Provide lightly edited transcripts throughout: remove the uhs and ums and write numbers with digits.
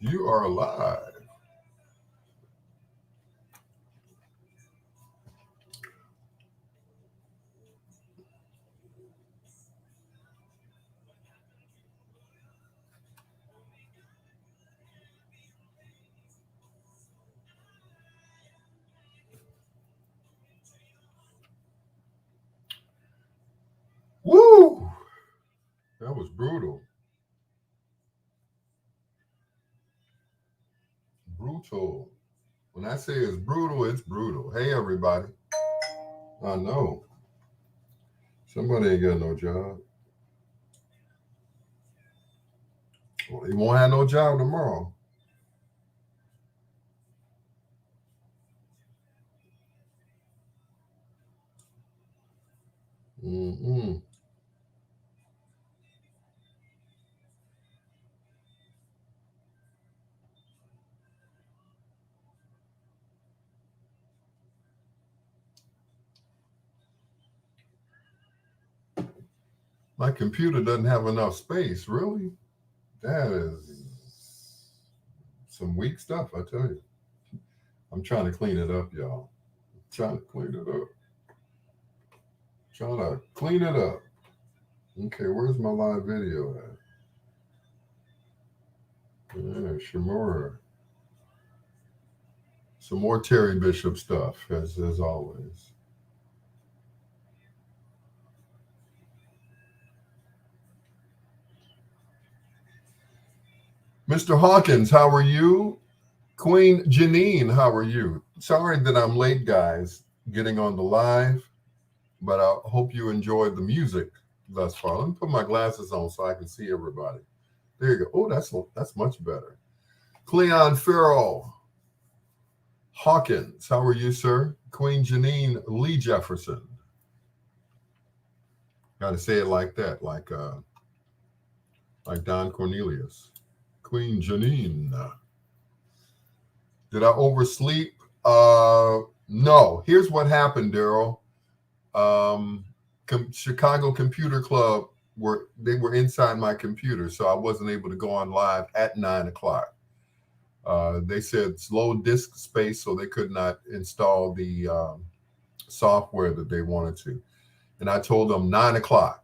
You are live. Woo! That was brutal. Brutal. When I say it's brutal, it's brutal. Hey, everybody. I know. Somebody ain't got no job. Well, he won't have no job tomorrow. Mm-mm. My computer doesn't have enough space, really. That is some weak stuff, I tell you. I'm trying to clean it up, y'all. Trying to clean it up. Trying to clean it up. Okay, where's my live video at? Yeah, Shamora. Some more Terry Bishop stuff, as always. Mr. Hawkins, how are you? Queen Janine, how are you? Sorry that I'm late, guys, getting on the live, but I hope you enjoyed the music thus far. Let me put my glasses on so I can see everybody. There you go. Oh, that's much better. Cleon Farrell Hawkins, how are you, sir? Queen Janine Lee Jefferson. Got to say it like that, like Don Cornelius. Queen Janine. Did I oversleep? No. Here's what happened, Daryl. Chicago Computer Club were inside my computer, so I wasn't able to go on live at 9 o'clock. They said slow disk space, so they could not install the software that they wanted to. And I told them 9 o'clock.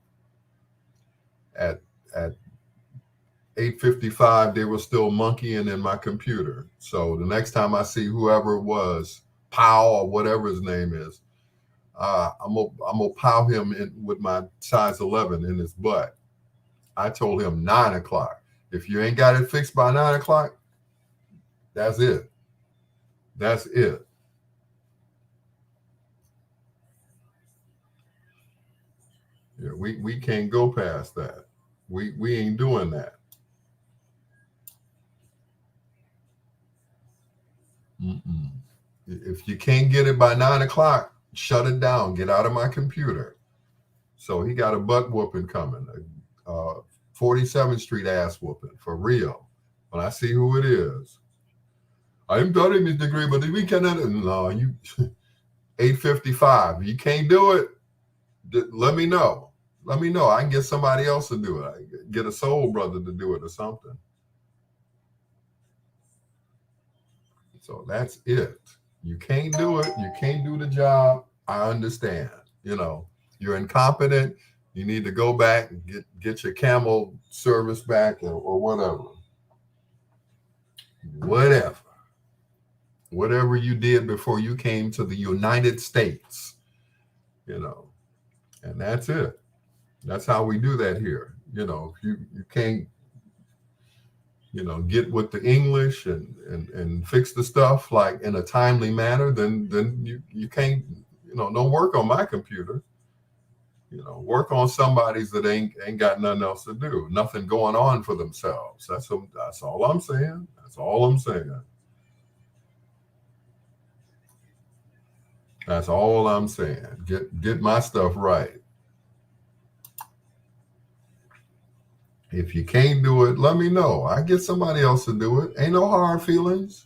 At 8:55, they were still monkeying in my computer. So the next time I see whoever it was, Powell or whatever his name is, I'm gonna pow him in with my size 11 in his butt. I told him 9 o'clock. If you ain't got it fixed by 9 o'clock, that's it. That's it. Yeah, we can't go past that. We ain't doing that. Mm-mm. If you can't get it by 9 o'clock, shut it down. Get out of my computer. So he got a butt whooping coming. 47th Street ass whooping for real. When I see who it is, I'm studying this degree, but we cannot. No, you 8:55. You can't do it. Let me know. Let me know. I can get somebody else to do it. I can get a soul brother to do it or something. So that's it. You can't do it. You can't do the job. I understand. You know, you're incompetent. You need to go back and get your camel service back or whatever. Whatever you did before you came to the United States, you know, and that's it. That's how we do that here. You know, if you can't, you know, get with the English and fix the stuff like in a timely manner, then you can't, you know, don't work on my computer. You know, work on somebody's that ain't got nothing else to do, nothing going on for themselves. That's all I'm saying. That's all I'm saying. That's all I'm saying. Get my stuff right. If you can't do it, let me know. I get somebody else to do it. Ain't no hard feelings.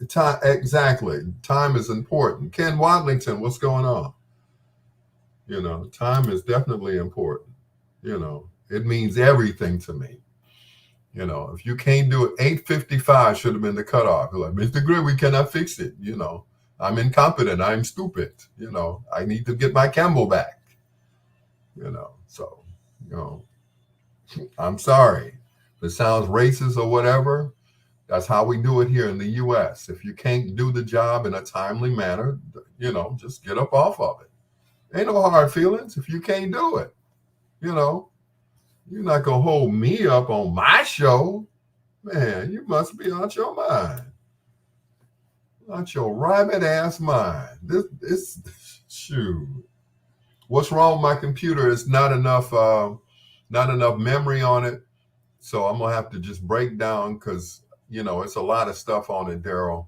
Time, exactly. Time is important. Ken Wadlington, what's going on? You know, time is definitely important. You know, it means everything to me. You know, if you can't do it, 8:55 should have been the cutoff. You're like, Mr. Greer, we cannot fix it. You know, I'm incompetent. I'm stupid. You know, I need to get my Campbell back. You know, so, you know, I'm sorry. If it sounds racist or whatever, that's how we do it here in the U.S. If you can't do the job in a timely manner, you know, just get up off of it. Ain't no hard feelings if you can't do it. You know, you're not going to hold me up on my show. Man, you must be out your mind. Out your rabbit ass mind. This shoot. What's wrong with my computer is not enough memory on it. So I'm gonna have to just break down because you know it's a lot of stuff on it, Daryl.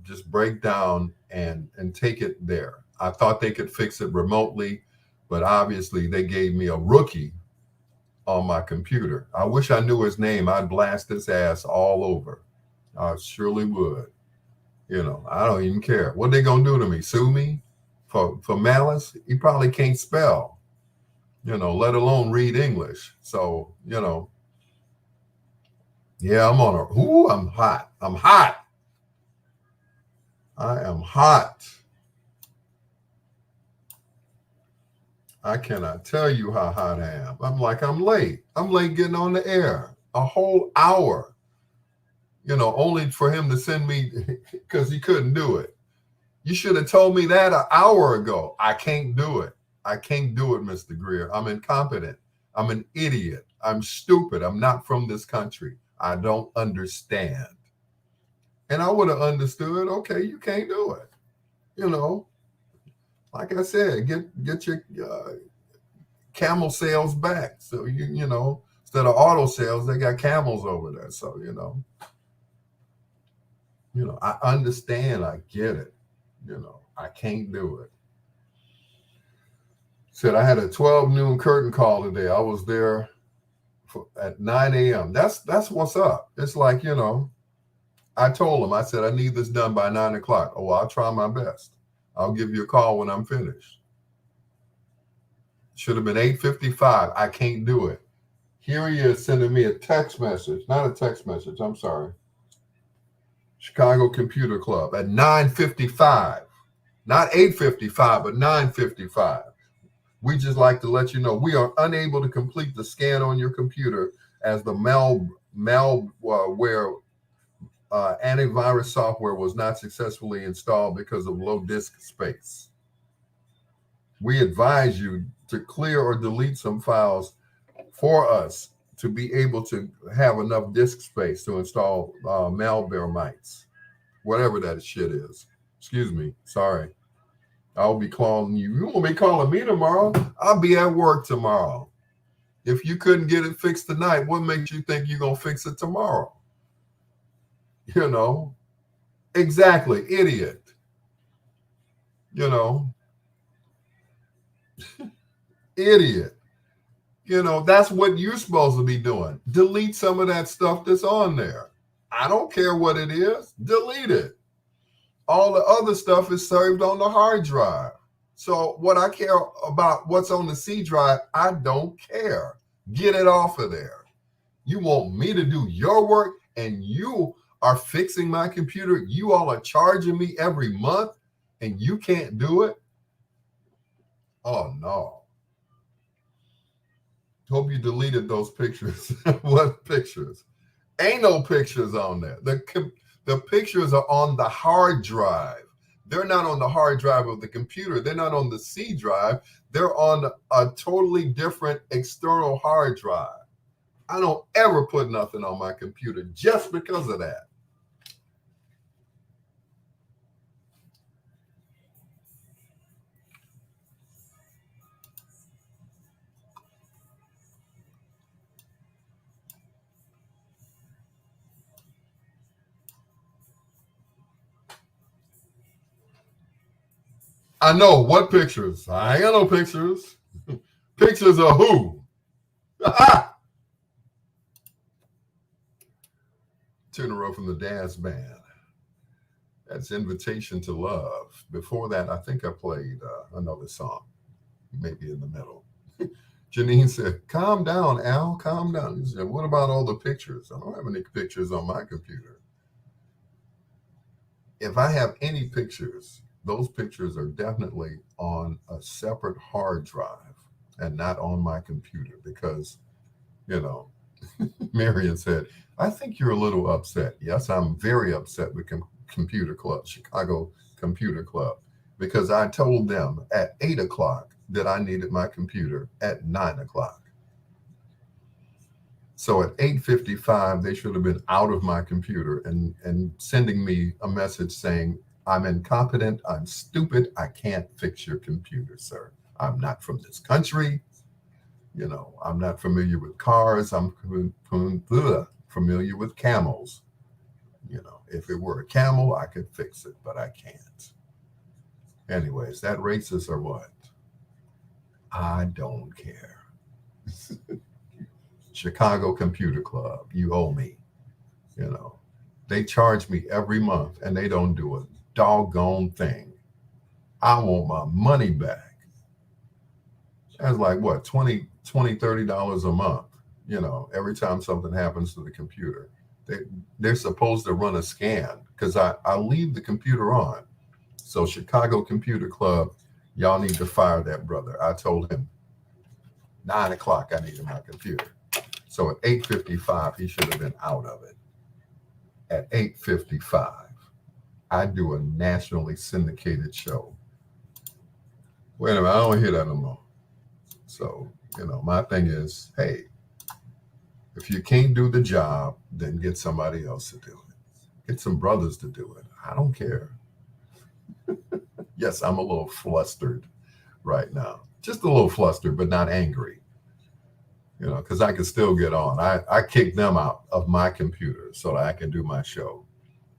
Just break down and take it there. I thought they could fix it remotely, but obviously they gave me a rookie on my computer. I wish I knew his name. I'd blast his ass all over. I surely would. You know, I don't even care. What they gonna do to me? Sue me for malice? He probably can't spell, you know, let alone read English. So, you know, yeah, I'm on a I'm hot. I'm hot. I am hot. I cannot tell you how hot I am. I'm like, I'm late. I'm late getting on the air. A whole hour. You know, only for him to send me because he couldn't do it. You should have told me that an hour ago. I can't do it. I can't do it, Mr. Greer. I'm incompetent. I'm an idiot. I'm stupid. I'm not from this country. I don't understand. And I would have understood, okay, you can't do it. You know, like I said, get your camel sales back. So, you know, instead of auto sales, they got camels over there. So, you know, I understand. I get it. You know, I can't do it. Said I had a 12 noon curtain call today. I was there at 9 a.m. That's what's up. It's like, you know, I told him, I said, I need this done by 9 o'clock. Oh, I'll try my best. I'll give you a call when I'm finished. Should have been 8:55. I can't do it. Here he is sending me a text message. Not a text message. I'm sorry. Chicago Computer Club at 9:55. Not 8:55, but 9:55. We just like to let you know we are unable to complete the scan on your computer as the malware antivirus software was not successfully installed because of low disk space. We advise you to clear or delete some files for us to be able to have enough disk space to install malware mites, whatever that shit is. Excuse me. Sorry. I'll be calling you. You won't be calling me tomorrow. I'll be at work tomorrow. If you couldn't get it fixed tonight, what makes you think you're going to fix it tomorrow? You know, exactly. Idiot. You know, idiot. You know, that's what you're supposed to be doing. Delete some of that stuff that's on there. I don't care what it is. Delete it. All the other stuff is saved on the hard drive. So what I care about what's on the C drive, I don't care. Get it off of there. You want me to do your work and you are fixing my computer. You all are charging me every month and you can't do it. Oh, no. Hope you deleted those pictures. What pictures? Ain't no pictures on there. The pictures are on the hard drive. They're not on the hard drive of the computer. They're not on the C drive. They're on a totally different external hard drive. I don't ever put nothing on my computer just because of that. I know what pictures. I ain't got no pictures. Pictures of who? Turn row from the dance band. That's Invitation to Love. Before that, I think I played another song, maybe in the middle. Janine said, calm down, Al, calm down. He said, what about all the pictures? I don't have any pictures on my computer. If I have any pictures, those pictures are definitely on a separate hard drive and not on my computer because, you know, Marion said, I think you're a little upset. Yes, I'm very upset with Computer Club, Chicago Computer Club, because I told them at 8 o'clock that I needed my computer at 9 o'clock. So at 8:55, they should have been out of my computer and sending me a message saying, I'm incompetent, I'm stupid, I can't fix your computer, sir. I'm not from this country. You know, I'm not familiar with cars. I'm familiar with camels. You know, if it were a camel, I could fix it, but I can't. Anyways, that racist or what? I don't care. Chicago Computer Club, you owe me. You know, they charge me every month and they don't do a doggone thing. I want my money back. That's like what, $20, $30 a month, you know, every time something happens to the computer. They're supposed to run a scan because I leave the computer on. So Chicago Computer Club, y'all need to fire that brother. I told him 9 o'clock I needed my computer. So at 8:55, he should have been out of it. At 8:55, I do a nationally syndicated show. Wait a minute, I don't hear that no more. So, you know, my thing is, hey, if you can't do the job, then get somebody else to do it. Get some brothers to do it. I don't care. Yes, I'm a little flustered right now. Just a little flustered, but not angry. You know, because I can still get on. I kicked them out of my computer so that I can do my show.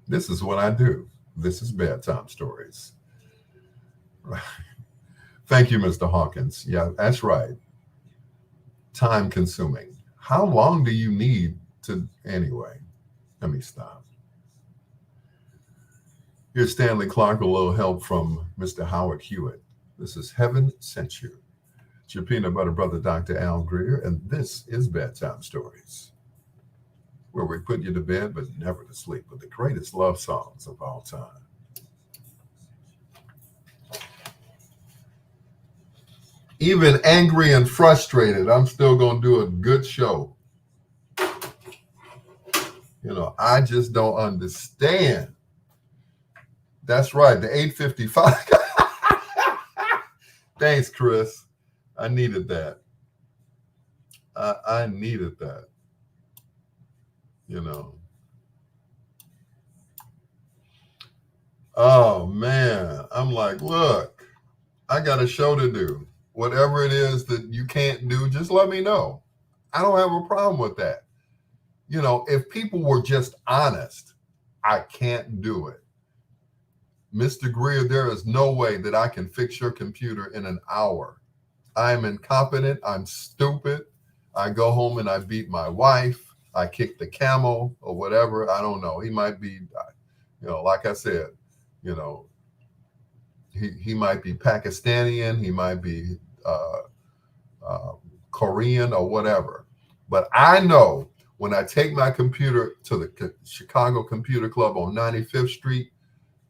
This is what I do. This is Bedtime Stories. Thank you, Mr. Hawkins. Yeah, that's right. Time consuming. How long do you need to, anyway? Let me stop. Here's Stanley Clark, a little help from Mr. Howard Hewitt. This is Heaven Sent You. It's your peanut butter brother, Dr. Al Greer, and this is Bedtime Stories, where we put you to bed but never to sleep with the greatest love songs of all time. Even angry and frustrated, I'm still going to do a good show. You know, I just don't understand. That's right, the 8:55. Thanks, Chris. I needed that. I needed that. You know. Oh, man. I'm like, look, I got a show to do. Whatever it is that you can't do, just let me know. I don't have a problem with that. You know, if people were just honest, I can't do it. Mr. Greer, there is no way that I can fix your computer in an hour. I'm incompetent. I'm stupid. I go home and I beat my wife. I kick the camel or whatever. I don't know. He might be, you know, like I said, you know, he might be Pakistani. He might be Korean or whatever. But I know when I take my computer to the Chicago Computer Club on 95th Street,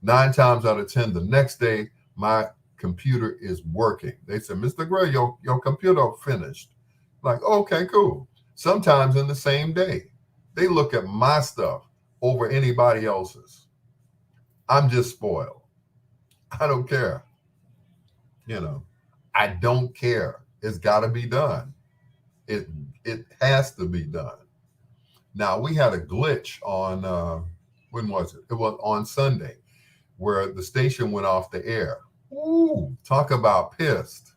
9 times out of 10, the next day, my computer is working. They said, Mr. Gray, your computer finished. Like, okay, cool. Sometimes in the same day, they look at my stuff over anybody else's. I'm just spoiled. I don't care. You know, I don't care. It's got to be done. It has to be done. Now, we had a glitch on, when was it? It was on Sunday, where the station went off the air. Ooh, talk about pissed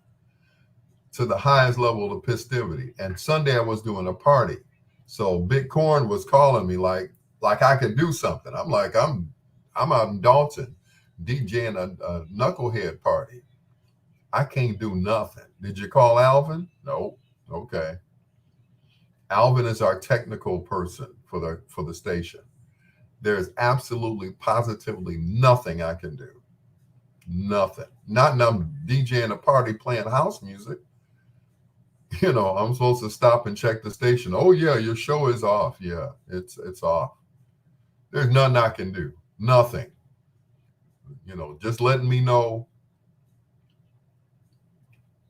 to the highest level of festivity. And Sunday I was doing a party. So Big Corn was calling me like I could do something. I'm like, I'm out in Dalton DJing a knucklehead party. I can't do nothing. Did you call Alvin? No. Okay. Alvin is our technical person for the station. There's absolutely, positively nothing I can do. Nothing. Not I'm DJing a party playing house music. I'm supposed to stop and check the station. Oh yeah, your show is off. Yeah, it's off. There's nothing I can do. Nothing. Just letting me know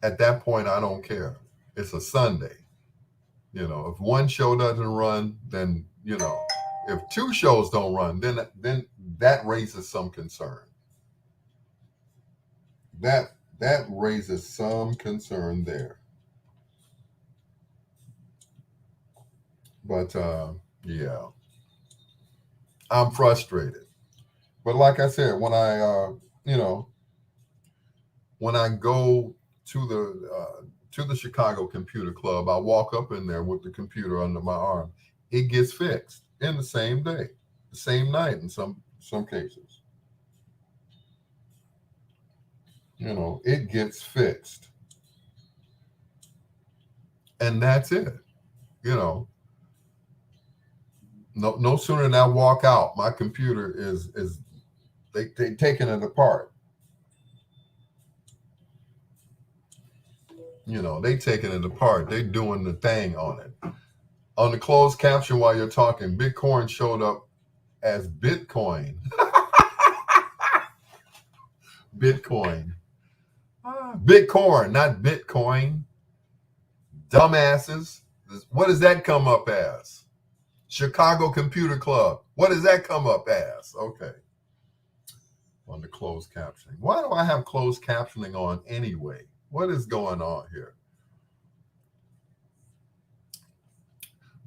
at that point I don't care. It's a Sunday. If one show doesn't run, then if two shows don't run, then that raises some concern. That raises some concern there. But yeah, I'm frustrated. But like I said, you know, when I go to the Chicago Computer Club, I walk up in there with the computer under my arm. It gets fixed in the same day, the same night in some cases. It gets fixed, and that's it. You know, no sooner than I walk out, my computer is they taking it apart. They taking it apart. They doing the thing on it. On the closed caption while you're talking, Bitcoin showed up as Bitcoin. Bitcoin. Bitcoin, not Bitcoin. Dumbasses. What does that come up as? Chicago Computer Club. What does that come up as? Okay. On the closed captioning. Why do I have closed captioning on anyway? What is going on here?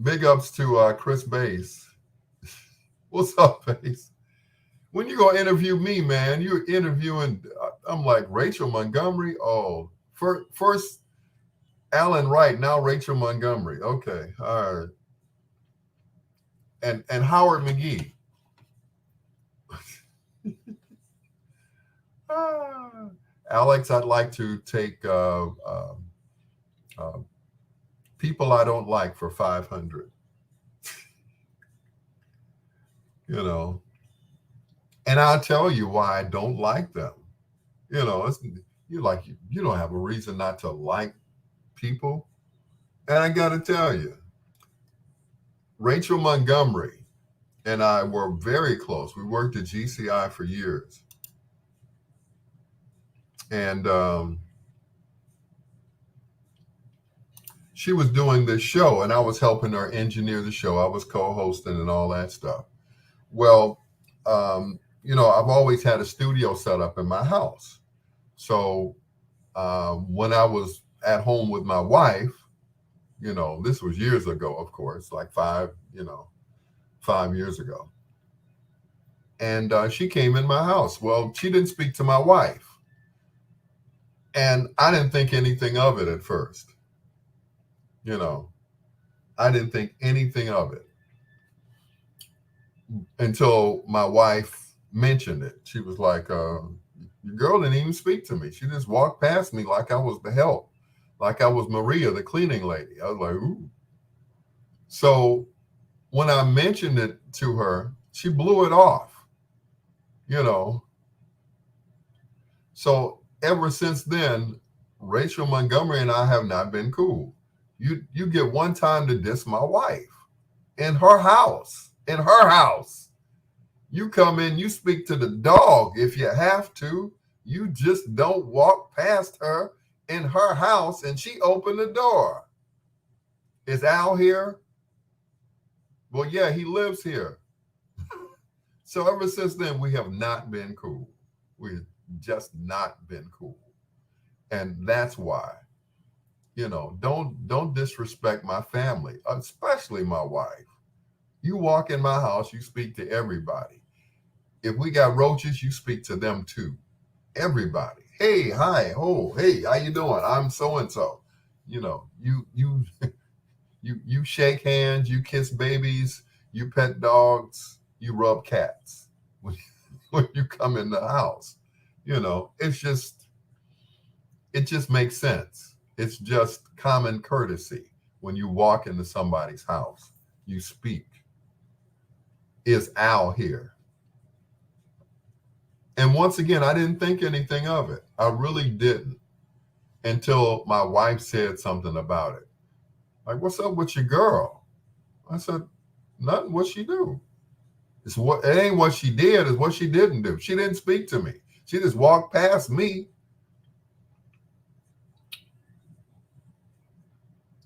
Big ups to Chris Bass. What's up, Bass? When you gonna interview me, man? You're interviewing. I'm like Rachel Montgomery. Oh, first Alan Wright, now Rachel Montgomery. Okay, all right. And Howard McGee. Alex, I'd like to take people I don't like for 500. And I'll tell you why I don't like them. You're like, you don't have a reason not to like people. And I got to tell you, Rachel Montgomery and I were very close. We worked at GCI for years. And she was doing this show, and I was helping her engineer the show. I was co-hosting and all that stuff. Well, I've always had a studio set up in my house. So when I was at home with my wife, this was years ago, of course, like 5 years ago. And she came in my house. Well, she didn't speak to my wife. And I didn't think anything of it at first. I didn't think anything of it until my wife mentioned it. She was like, your girl didn't even speak to me. She just walked past me like I was the help, like I was Maria, the cleaning lady. I was like, ooh. So when I mentioned it to her, she blew it off, So ever since then, Rachel Montgomery and I have not been cool. You get one time to diss my wife in her house. In her house. You come in, you speak to the dog if you have to. You just don't walk past her in her house and she opened the door. Is Al here? Well, yeah, he lives here. So ever since then, we have not been cool. We've just not been cool. And that's why, don't disrespect my family, especially my wife. You walk in my house, you speak to everybody. If we got roaches, you speak to them too. Everybody. Hey, hi, oh, hey, how you doing? I'm so and so. You shake hands, you kiss babies, you pet dogs, you rub cats when you come in the house. It just makes sense. It's just common courtesy. When you walk into somebody's house, you speak. Is Al here? And once again, I didn't think anything of it. I really didn't. until my wife said something about it. Like, what's up with your girl? I said, nothing. What she do? It ain't what she did, it's what she didn't do. She didn't speak to me. She just walked past me.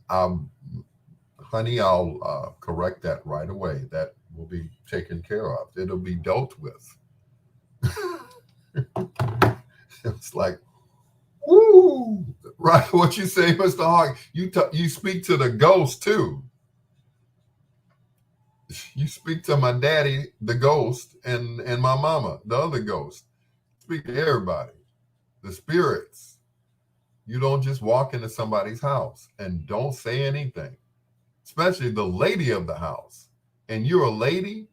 Honey, I'll correct that right away. That will be taken care of. It'll be dealt with. It's like, woo, right? What you say, Mr. Hawk? You speak to the ghost too. You speak to my daddy, the ghost, and my mama, the other ghost. Speak to everybody, the spirits. You don't just walk into somebody's house and don't say anything, especially the lady of the house. And you're a lady.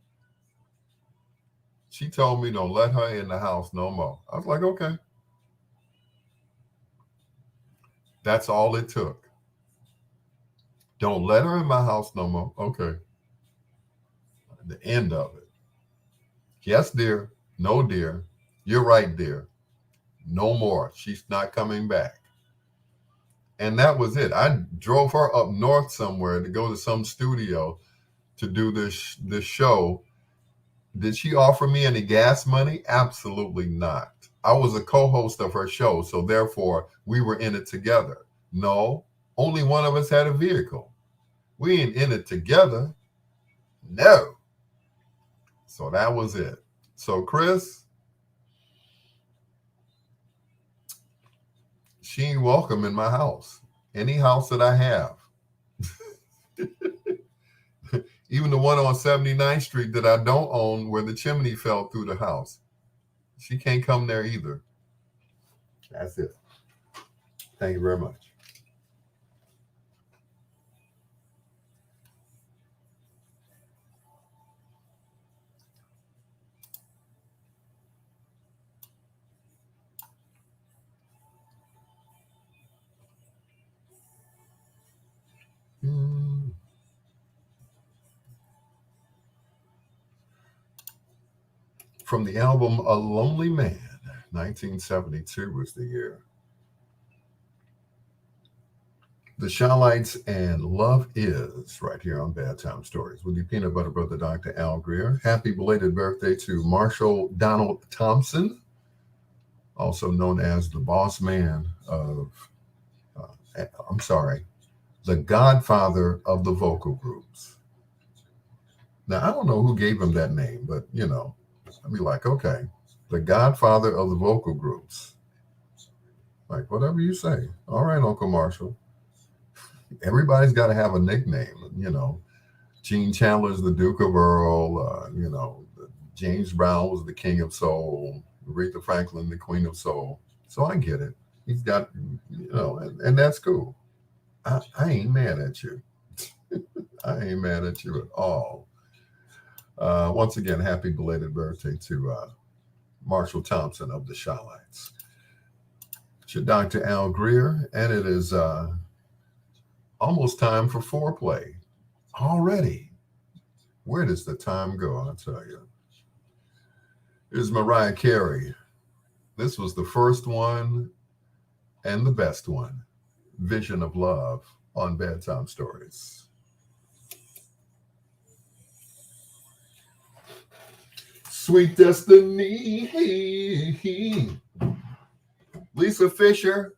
She told me don't let her in the house no more. I was like, okay. That's all it took. Don't let her in my house no more. Okay. The end of it. Yes, dear. No, dear. You're right, dear. No more. She's not coming back. And that was it. I drove her up north somewhere to go to some studio to do this show. Did she offer me any gas money? Absolutely not. I was a co-host of her show, so therefore we were in it together. No, only one of us had a vehicle. We ain't in it together. No. So that was it. So Chris, she ain't welcome in my house. Any house that I have. Even the one on 79th Street that I don't own where the chimney fell through the house. She can't come there either. That's it. Thank you very much. From the album A Lonely Man, 1972 was the year. The Shallites and Love Is, right here on Bedtime Stories with your peanut butter brother, Dr. Al Greer. Happy belated birthday to Marshall Donald Thompson, also known as the boss man of, the godfather of the vocal groups. Now, I don't know who gave him that name, but, I'd be like, okay, the godfather of the vocal groups. Like, whatever you say. All right, Uncle Marshall. Everybody's got to have a nickname, Gene Chandler's the Duke of Earl, James Brown was the King of Soul, Aretha Franklin, the Queen of Soul. So I get it. He's got, and that's cool. I ain't mad at you. I ain't mad at you at all. Once again, happy belated birthday to Marshall Thompson of the Shallites. It's your Dr. Al Greer, and it is almost time for foreplay already. Where does the time go? I'll tell you. Here's Mariah Carey. This was the first one and the best one. Vision of Love on Bedtime Stories. Sweet Destiny. Lisa Fisher.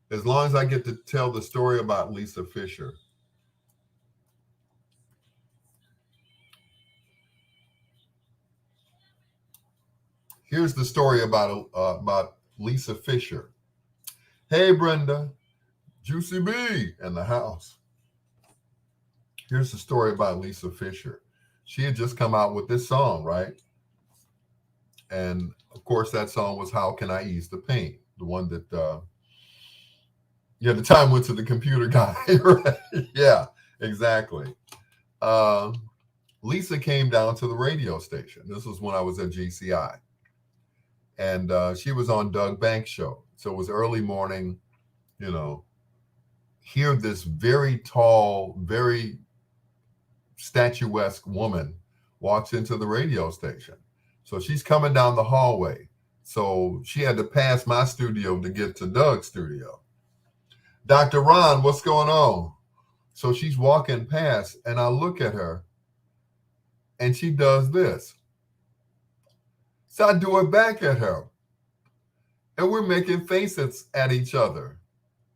As long as I get to tell the story about Lisa Fisher. Here's the story about Lisa Fisher. Hey, Brenda, Juicy B in the house. Here's the story about Lisa Fisher. She had just come out with this song, right? And of course, that song was How Can I Ease the Pain? The one that, the time went to the computer guy, right? Yeah, exactly. Lisa came down to the radio station. This was when I was at GCI. And she was on Doug Banks' show. So it was early morning, Here this very tall, very statuesque woman walks into the radio station. So she's coming down the hallway. So she had to pass my studio to get to Doug's studio. Dr. Ron, what's going on? So she's walking past, and I look at her, and she does this. So I do it back at her, and we're making faces at each other.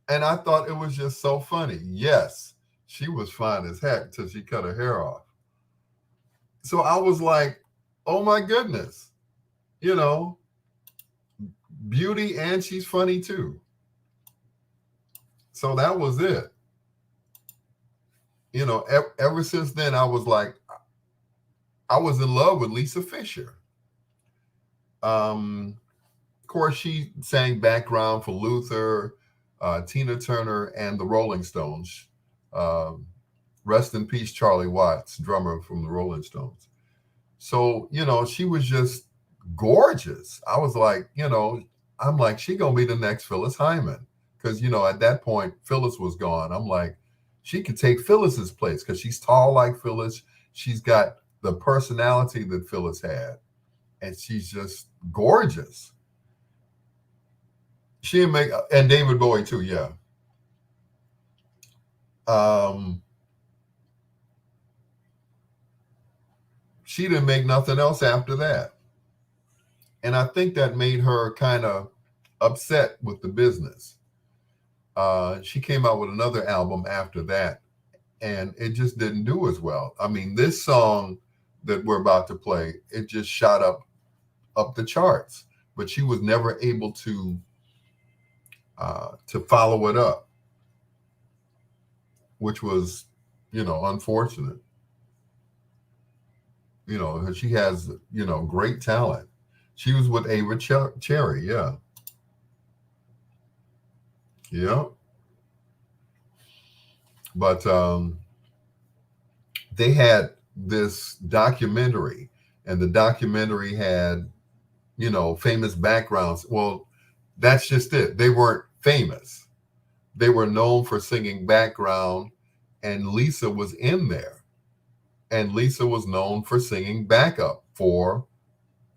And I thought it was just so funny. Yes, she was fine as heck till she cut her hair off. So I was like, oh my goodness, you know, beauty, and she's funny too. So that was it. You know, ever since then, I was like, I was in love with Lisa Fisher. Of course, she sang background for Luther, Tina Turner, and the Rolling Stones. Rest in peace, Charlie Watts, drummer from the Rolling Stones. So, you know, she was just gorgeous. I was like, you know, I'm like, she gonna be the next Phyllis Hyman. Because, you know, at that point, Phyllis was gone. I'm like, she could take Phyllis's place because she's tall like Phyllis. She's got the personality that Phyllis had. And she's just gorgeous. She didn't make, and David Bowie too, yeah. She didn't make nothing else after that. And I think that made her kind of upset with the business. She came out with another album after that, and it just didn't do as well. I mean, this song that we're about to play, it just shot up the charts, but she was never able to follow it up, which was, you know, unfortunate. You know, she has, you know, great talent. She was with Ava Cherry, yeah. Yeah. But they had this documentary, and the documentary had, you know, famous backgrounds. Well, that's just it. They weren't famous. They were known for singing background, and Lisa was in there. And Lisa was known for singing backup for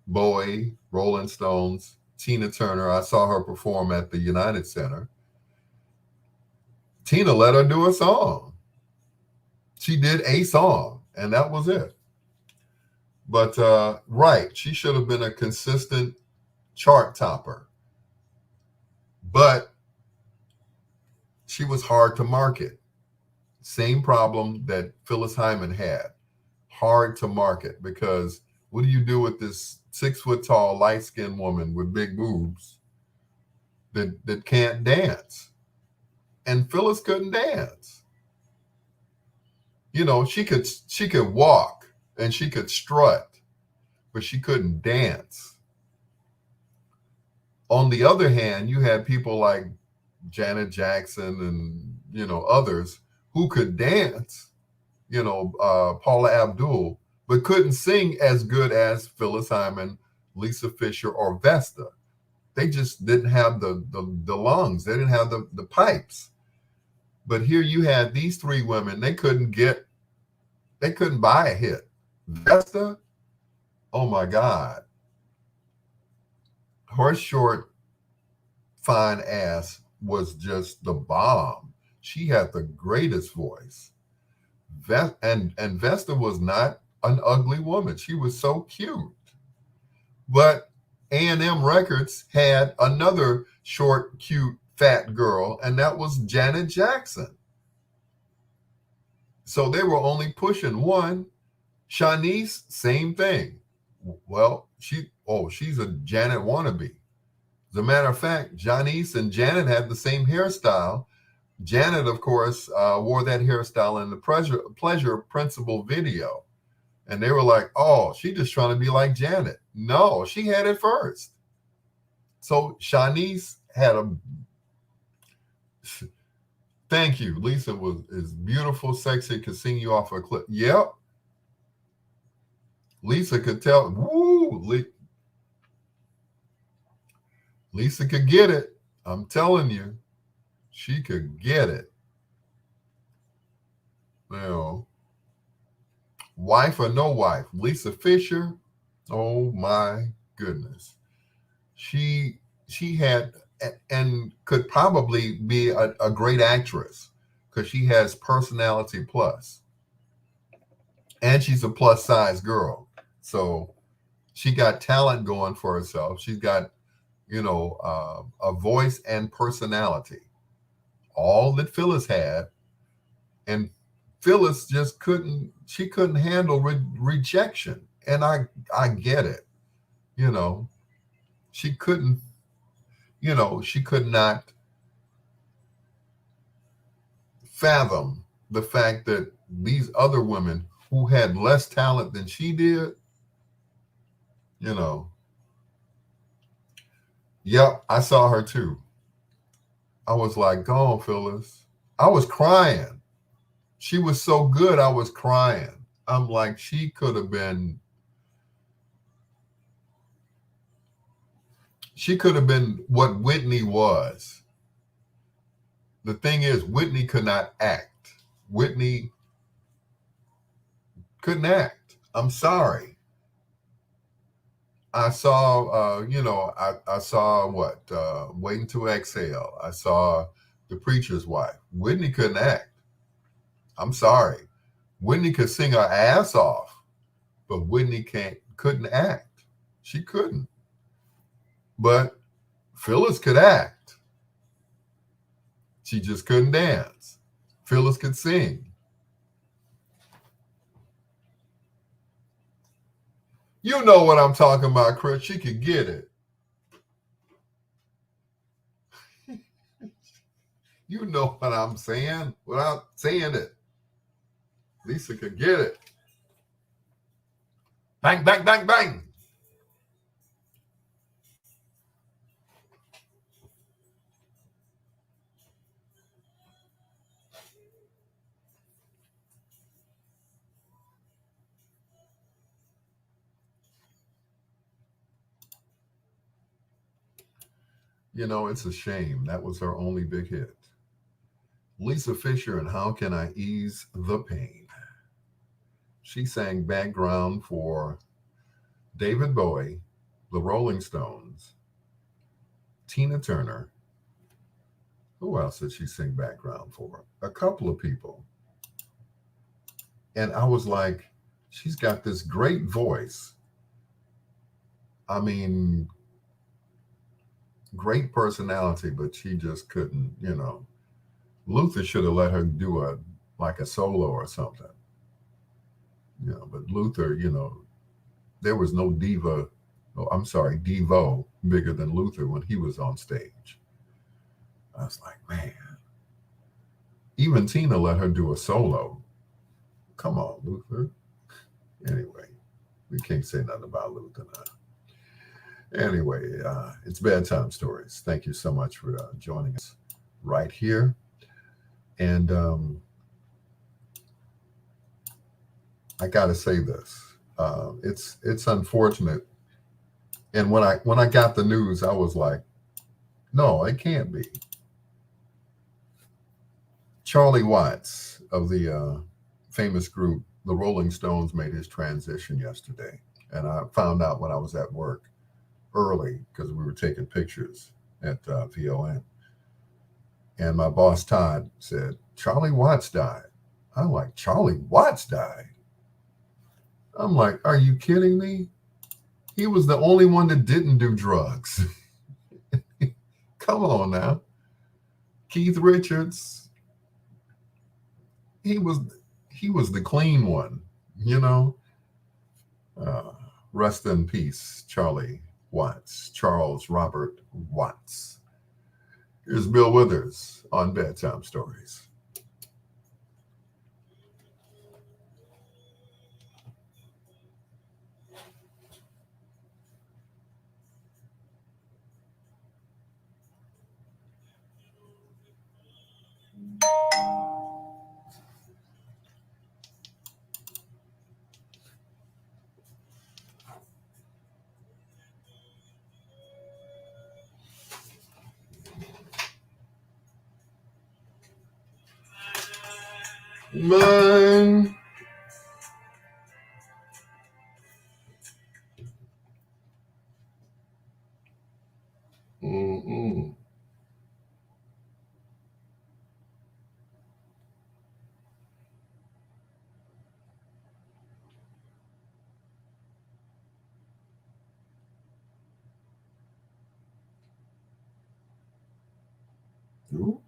Bowie, Rolling Stones, Tina Turner. I saw her perform at the United Center. Tina let her do a song. She did a song, and that was it. But right, she should have been a consistent chart topper. But she was hard to market. Same problem that Phyllis Hyman had. Hard to market, because what do you do with this 6 foot tall, light skinned woman with big boobs that can't dance? And Phyllis couldn't dance. You know, she could walk and she could strut, but she couldn't dance. On the other hand, you had people like Janet Jackson and, you know, others who could dance, you know, Paula Abdul, but couldn't sing as good as Phyllis Hyman, Lisa Fisher, or Vesta. They just didn't have the lungs. They didn't have the pipes. But here you had these three women. They couldn't buy a hit. Vesta, oh my God. Her short, fine ass was just the bomb. She had the greatest voice. And Vesta was not an ugly woman. She was so cute. But A&M Records had another short, cute, fat girl, and that was Janet Jackson. So they were only pushing one. Shanice, same thing. Well, she's a Janet wannabe. As a matter of fact, Janice and Janet had the same hairstyle. Janet, of course, wore that hairstyle in the Pleasure Principle video. And they were like, oh, she's just trying to be like Janet. No, she had it first. So Shanice had a... Thank you. Lisa is beautiful, sexy, could sing you off a cliff. Yep. Lisa could tell. Woo! Lisa could get it. I'm telling you. She could get it. You know, wife or no wife, Lisa Fisher, oh my goodness. She she had and could probably be a great actress because she has personality plus, and she's a plus size girl. So she got talent going for herself. She's got, a voice and personality, all that Phyllis had, and Phyllis just couldn't. She couldn't handle rejection, and I get it. You know, she couldn't. She could not fathom the fact that these other women who had less talent than she did, you know, yep, I saw her too. I was like, go on, Phyllis. I was crying. She was so good, I was crying. I'm like, she could have been what Whitney was. The thing is, Whitney could not act. Whitney couldn't act. I'm sorry. I saw, I saw what? Waiting to Exhale. I saw The Preacher's Wife. Whitney couldn't act. I'm sorry. Whitney could sing her ass off, but Whitney couldn't act. She couldn't. But Phyllis could act. She just couldn't dance. Phyllis could sing. You know what I'm talking about, Chris. She could get it. You know what I'm saying without saying it. Lisa could get it. Bang, bang, bang, bang. It's a shame. That was her only big hit. Lisa Fisher and How Can I Ease the Pain? She sang background for David Bowie, the Rolling Stones, Tina Turner. Who else did she sing background for? A couple of people. And I was like, she's got this great voice. I mean, great personality, but she just couldn't, Luther should have let her do a solo or something. But Luther, there was no diva, Devo bigger than Luther when he was on stage. I was like, man. Even Tina let her do a solo. Come on, Luther. Anyway, we can't say nothing about Luther now. Anyway, it's Bedtime Stories. Thank you so much for joining us right here. And I got to say this. It's unfortunate. And when I got the news, I was like, no, it can't be. Charlie Watts of the famous group, the Rolling Stones, made his transition yesterday. And I found out when I was at work early because we were taking pictures at VON. And my boss, Todd, said, Charlie Watts died. I'm like, Charlie Watts died? I'm like, are you kidding me? He was the only one that didn't do drugs. Come on now. Keith Richards, he was the clean one, Rest in peace, Charlie Watts, Charles Robert Watts. Here's Bill Withers on Bedtime Stories. Mine. Mm-mm. Ooh.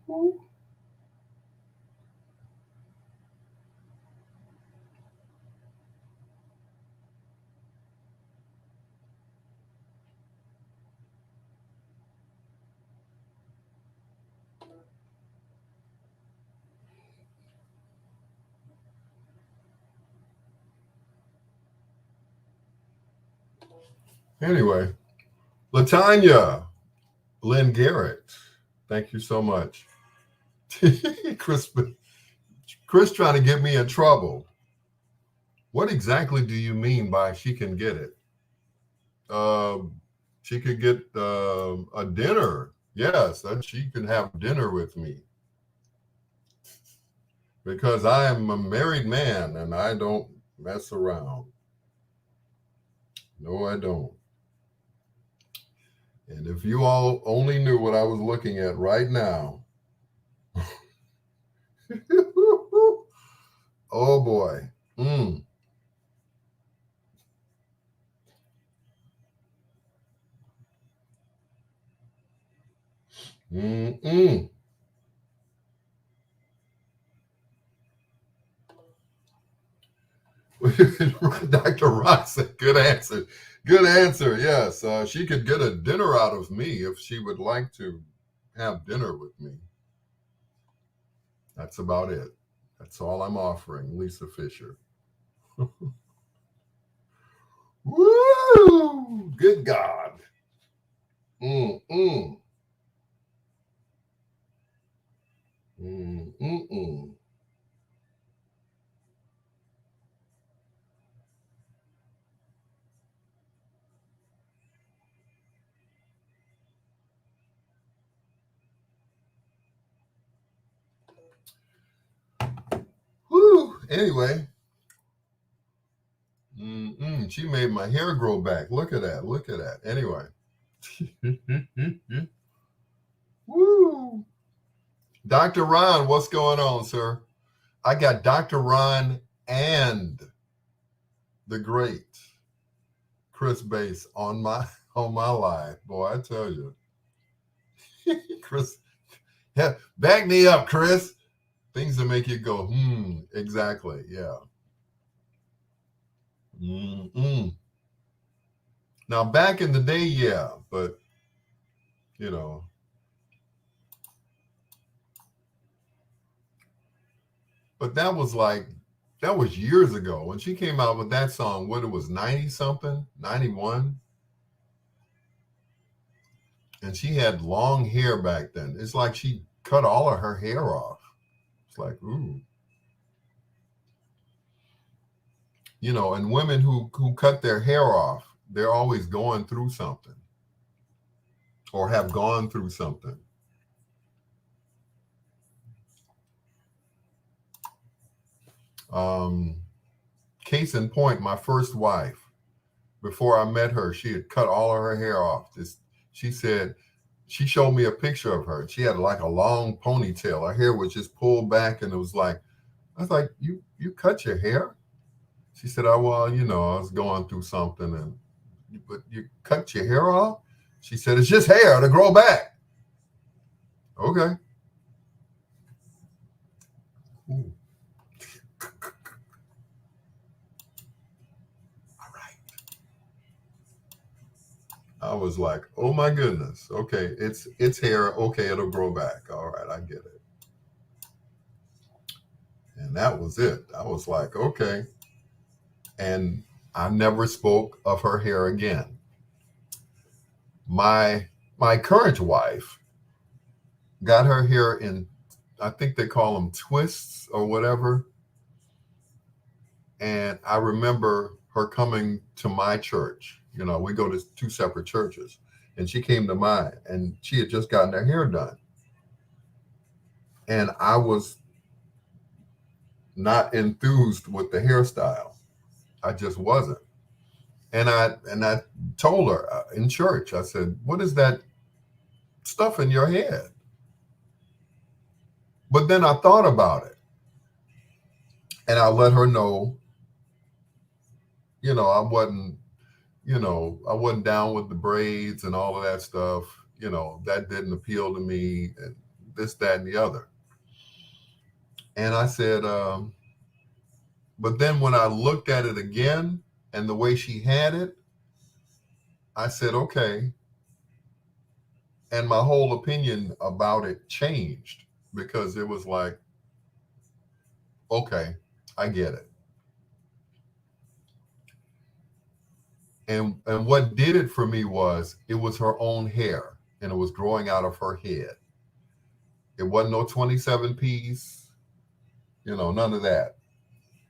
Anyway, Latanya, Lynn Garrett, thank you so much. Chris, Chris trying to get me in trouble. What exactly do you mean by she can get it? She could get a dinner. Yes, that she can have dinner with me because I am a married man and I don't mess around. No, I don't. And if you all only knew what I was looking at right now. Oh boy. Mm. Mm-mm. Dr. Ross said, good answer. Good answer. Yes. She could get a dinner out of me if she would like to have dinner with me. That's about it. That's all I'm offering, Lisa Fisher. Woo! Good God. Mm-mm. Mm-mm. Woo! Anyway. Mm-mm. She made my hair grow back. Look at that. Look at that. Anyway. Woo! Dr. Ron, what's going on, sir? I got Dr. Ron and the great Chris Bass on my live. Boy, I tell you. Chris, yeah, back me up, Chris. Things that make you go, exactly. Yeah. Mm-mm. Now, back in the day, yeah, but, you know, but that was years ago when she came out with that song. What it was, 90 something, 91, and she had long hair back then. It's like she cut all of her hair off. It's like, ooh, you know. And women who cut their hair off, they're always going through something or have gone through something. Um, Case in point, my first wife. Before I met her, she had cut all of her hair off. She said, she showed me a picture of her. She had like a long ponytail. Her hair was just pulled back, and it was like, I was like, you cut your hair? She said, oh well, you know, I was going through something, and but you cut your hair off? She said, it's just hair to grow back. Okay. Ooh. All right. I was like, oh my goodness. Okay, it's hair. Okay, it'll grow back. All right, I get it. And that was it. I was like, okay. And I never spoke of her hair again. My current wife got her hair in, I think they call them twists or whatever. And I remember her coming to my church. You know, we go to two separate churches, and she came to mine, and she had just gotten her hair done. And I was not enthused with the hairstyle. I just wasn't. And I told her in church, I said, "What is that? stuff in your head. But then I thought about it, and I let her know, I wasn't, I wasn't down with the braids and all of that stuff. That didn't appeal to me, and this, that, and the other. And I said, but then when I looked at it again and the way she had it, I said, okay. And my whole opinion about it changed, because it was like, okay, I get it. And what did it for me was, it was her own hair, and it was growing out of her head. It wasn't no 27 piece, none of that.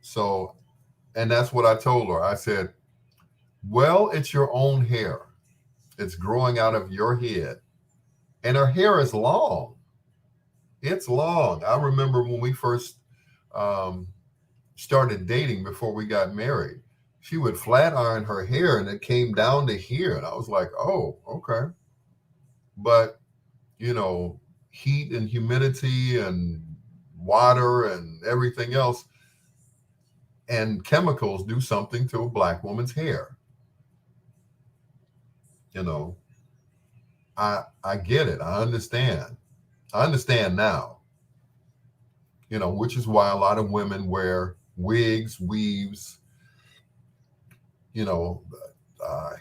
So, and that's what I told her. I said, well, it's your own hair. It's growing out of your head. And her hair is long. It's long. I remember when we first started dating, before we got married, she would flat iron her hair and it came down to here. And I was like, oh, okay. But, heat and humidity and water and everything else and chemicals do something to a Black woman's hair. I get it. I understand. I understand now, which is why a lot of women wear wigs, weaves,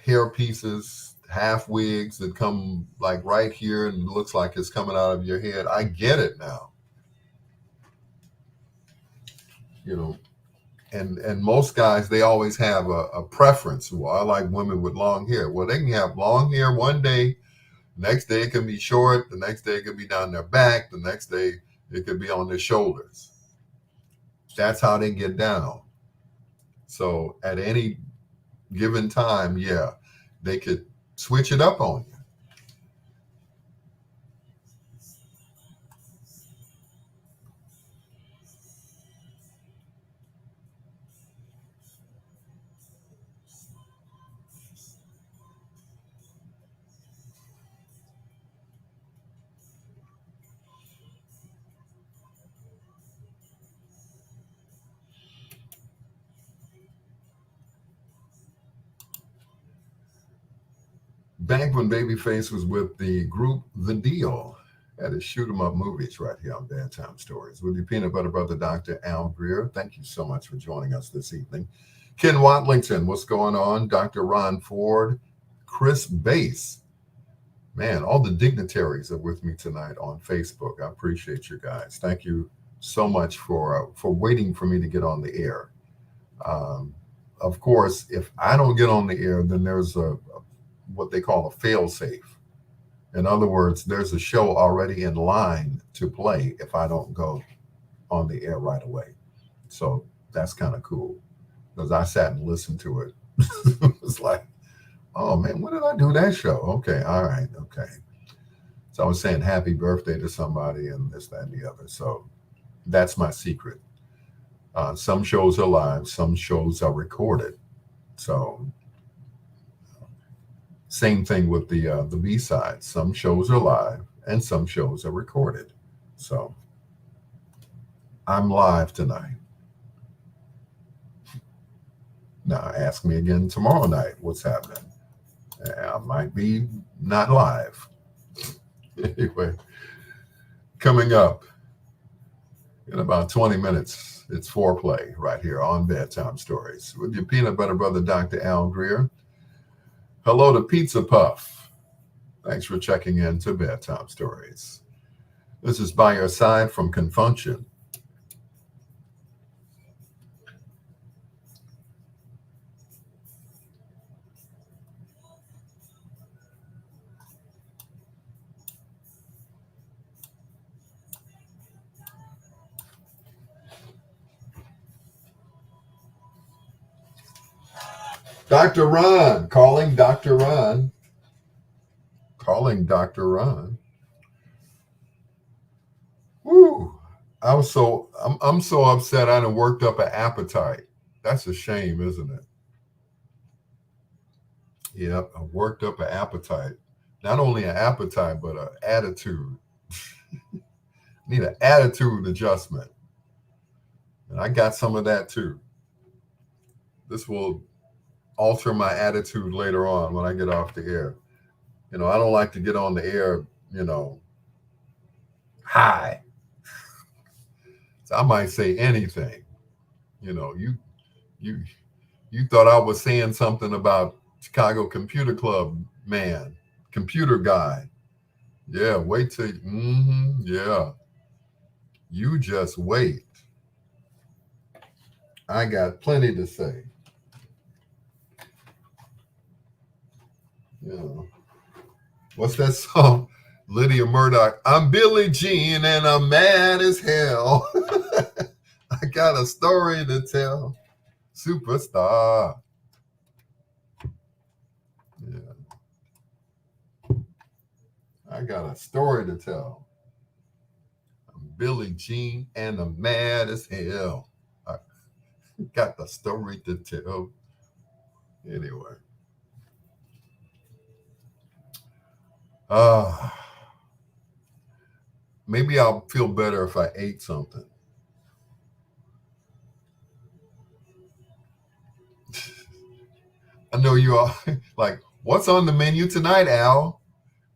hair pieces, half wigs that come like right here and looks like it's coming out of your head. I get it now. And most guys, they always have a preference. Well, I like women with long hair. Well, they can have long hair one day, next day it can be short, the next day it could be down their back, the next day it could be on their shoulders. That's how they get down. So at any given time, yeah, they could switch it up on you. Back when Babyface was with the group The Deal at his shoot 'em up movies right here on Bedtime Stories. With your peanut butter brother, Dr. Al Greer. Thank you so much for joining us this evening. Ken Watlington, what's going on? Dr. Ron Ford, Chris Bass. Man, all the dignitaries are with me tonight on Facebook. I appreciate you guys. Thank you so much for waiting for me to get on the air. Of course, if I don't get on the air, then there's what they call a fail-safe. In other words, there's a show already in line to play if I don't go on the air right away. So that's kind of cool, because I sat and listened to it. It's like, oh man, when did I do that show? Okay, all right, okay. So I was saying happy birthday to somebody and this, that, and the other. So that's my secret. Some shows are live, some shows are recorded. So same thing with the B-side. Some shows are live and some shows are recorded. So I'm live tonight. Now ask me again tomorrow night what's happening. I might be not live. Anyway, coming up in about 20 minutes, it's foreplay right here on Bedtime Stories with your peanut butter brother, Dr. Al Greer. Hello to Pizza Puff. Thanks for checking in to Bedtime Stories. This is By Your Side from Confunction. Dr. Ron, calling Dr. Ron. Calling Dr. Ron. Woo. I'm so upset I done worked up an appetite. That's a shame, isn't it? Yep, I worked up an appetite. Not only an appetite, but an attitude. Need an attitude adjustment. And I got some of that too. This will alter my attitude later on when I get off the air. I don't like to get on the air, high. So I might say anything. You you you thought I was saying something about Chicago Computer Club man, computer guy. Yeah, wait till yeah. You just wait. I got plenty to say. What's that song? Lydia Murdoch. I'm Billie Jean and I'm mad as hell. I got a story to tell. Superstar. Yeah. I got a story to tell. I'm Billie Jean and I'm mad as hell. I got the story to tell. Anyway. Maybe I'll feel better if I ate something. I know you all like, what's on the menu tonight, Al?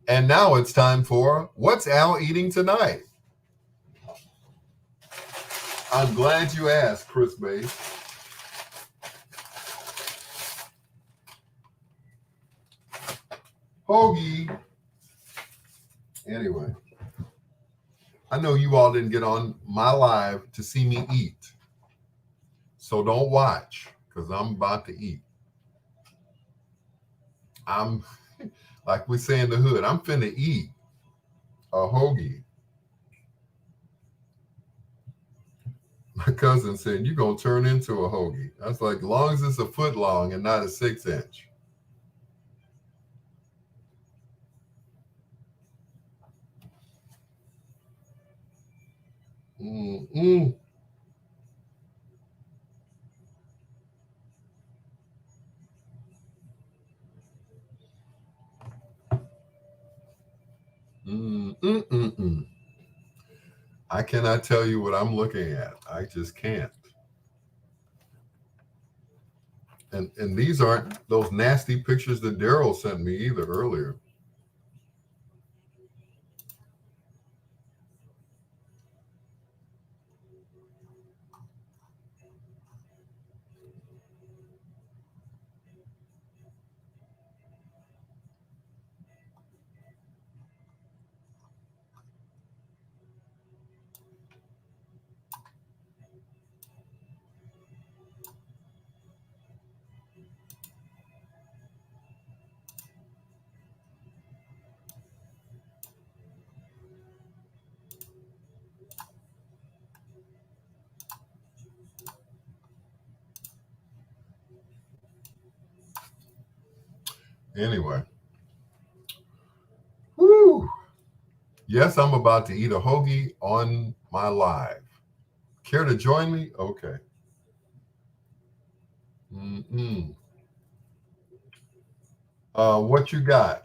And now it's time for What's Al Eating Tonight? I'm glad you asked, Chris Bates. Hoagie. Anyway, I know you all didn't get on my live to see me eat. So don't watch, because I'm about to eat. I'm, like we say in the hood, I'm finna eat a hoagie. My cousin said, you're going to turn into a hoagie. I was like, as long as it's a foot long and not a 6-inch. Mm-mm. Mm-mm-mm-mm. I cannot tell you what I'm looking at. I just can't. And these aren't those nasty pictures that Daryl sent me either earlier. Anyway. Woo! Yes, I'm about to eat a hoagie on my live. Care to join me? Okay. Mm-mm. What you got?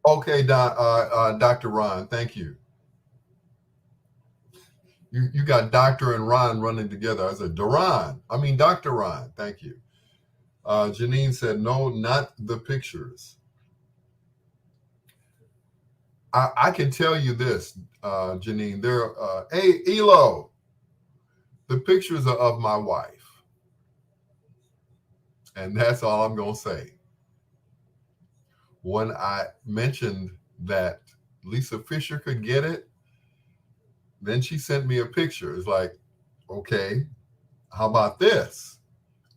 Okay, Dr. Ron, thank you. You got Dr. and Ron running together. I said, Dr. Ron, thank you. Janine said, no, not the pictures. I can tell you this, Janine. Hey, Elo, the pictures are of my wife. And that's all I'm going to say. When I mentioned that Lisa Fisher could get it, then she sent me a picture. It's like, okay, how about this?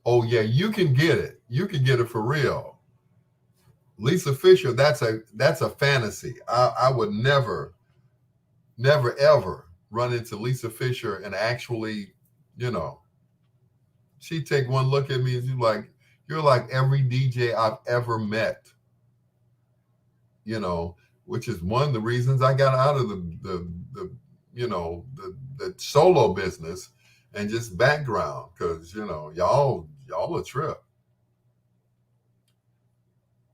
Oh, yeah, you can get it. You can get it for real. Lisa Fisher, that's a fantasy. I would never, ever run into Lisa Fisher and actually, she'd take one look at me and she's like, you're like every DJ I've ever met, which is one of the reasons I got out of the solo business and just background, because, y'all a trip.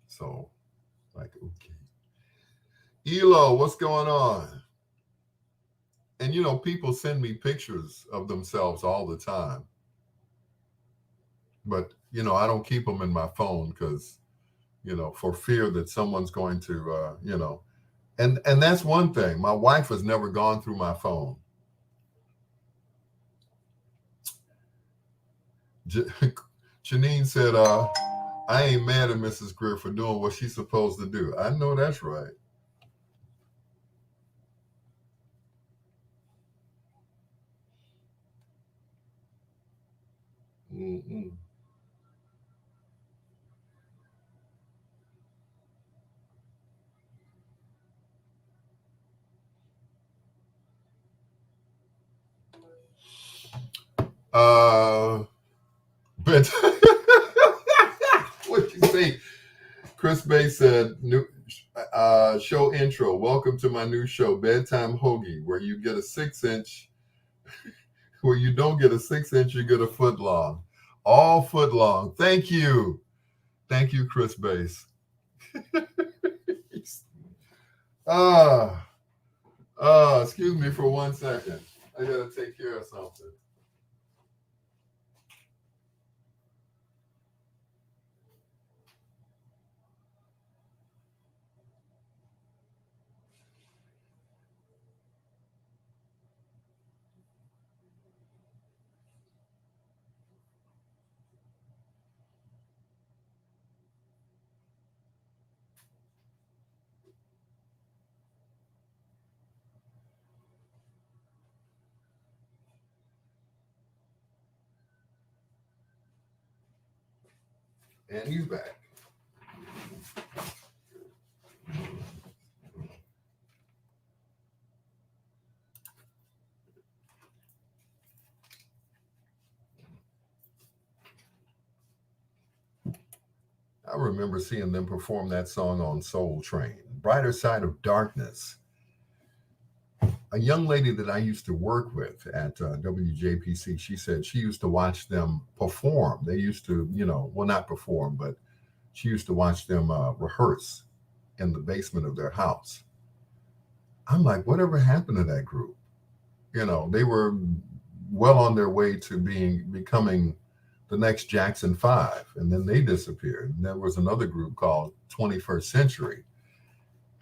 So, like, okay. Elo, what's going on? And people send me pictures of themselves all the time, but I don't keep them in my phone because for fear that someone's going to and that's one thing. My wife has never gone through my phone. Janine said, I ain't mad at Mrs. Greer for doing what she's supposed to do. I know that's right. Mm-mm. But what you say? Chris Bay said, "New show intro. Welcome to my new show, Bedtime Hoagie, where you get a 6-inch. Where you don't get a 6-inch, you get a foot long, all foot long. Thank you, Chris Bass. Ah, excuse me for 1 second. I gotta take care of something. And he's back. I remember seeing them perform that song on Soul Train, Brighter Side of Darkness. A young lady that I used to work with at WJPC, she said she used to watch them perform. They used to, well, not perform, but she used to watch them rehearse in the basement of their house. I'm like, whatever happened to that group? They were well on their way to becoming the next Jackson 5, and then they disappeared. And there was another group called 21st Century,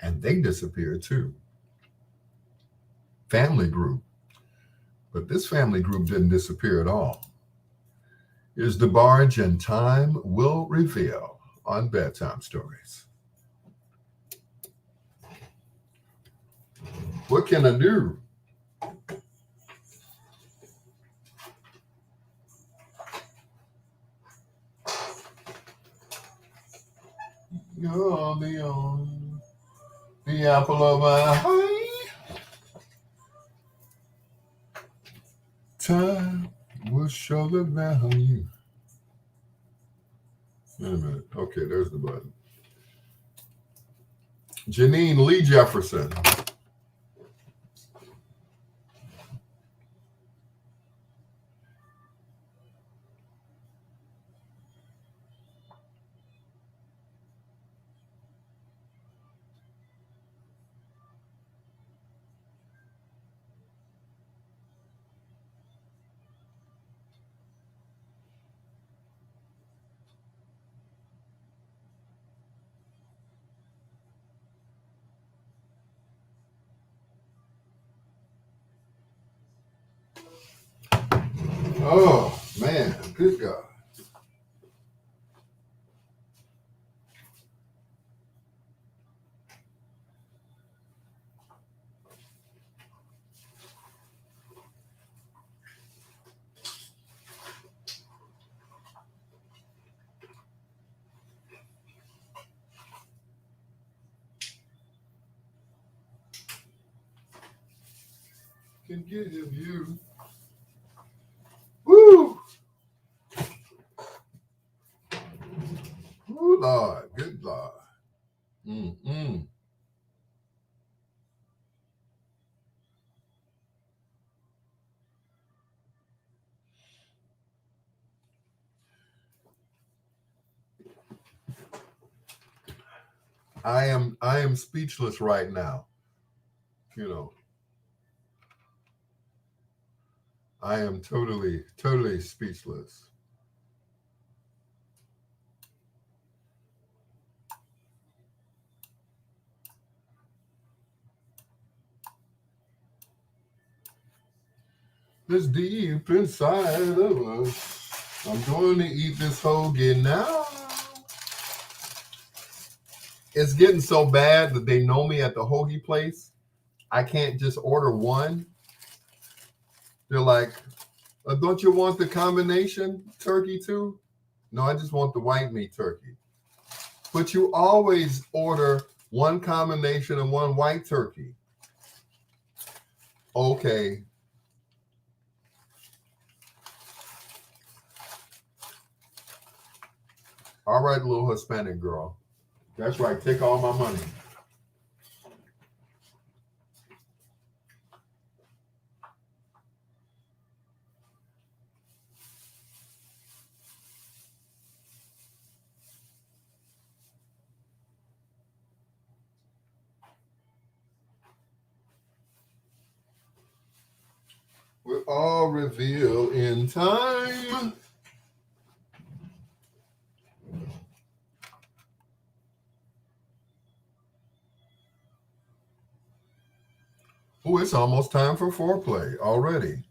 and they disappeared too. Family group. But this family group didn't disappear at all. Here's DeBarge, and time will reveal on Bedtime Stories. What can I do? You're the apple of my eye. Time will show the value. Wait a minute. Okay, there's the button. Janine Lee Jefferson. Oh, man. Good God. Can give you. Woo! Woo, Lord. Good Lord. Mm-mm. I am speechless right now. You know, I am totally speechless. It's deep inside of us. I'm going to eat this hoagie now. It's getting so bad that they know me at the hoagie place. I can't just order one. They're like, don't you want the combination turkey too? No, I just want the white meat turkey. But you always order one combination and one white turkey. Okay. All right, little Hispanic girl. That's right. Take all my money. We'll all reveal in time. Oh, it's almost time for foreplay already.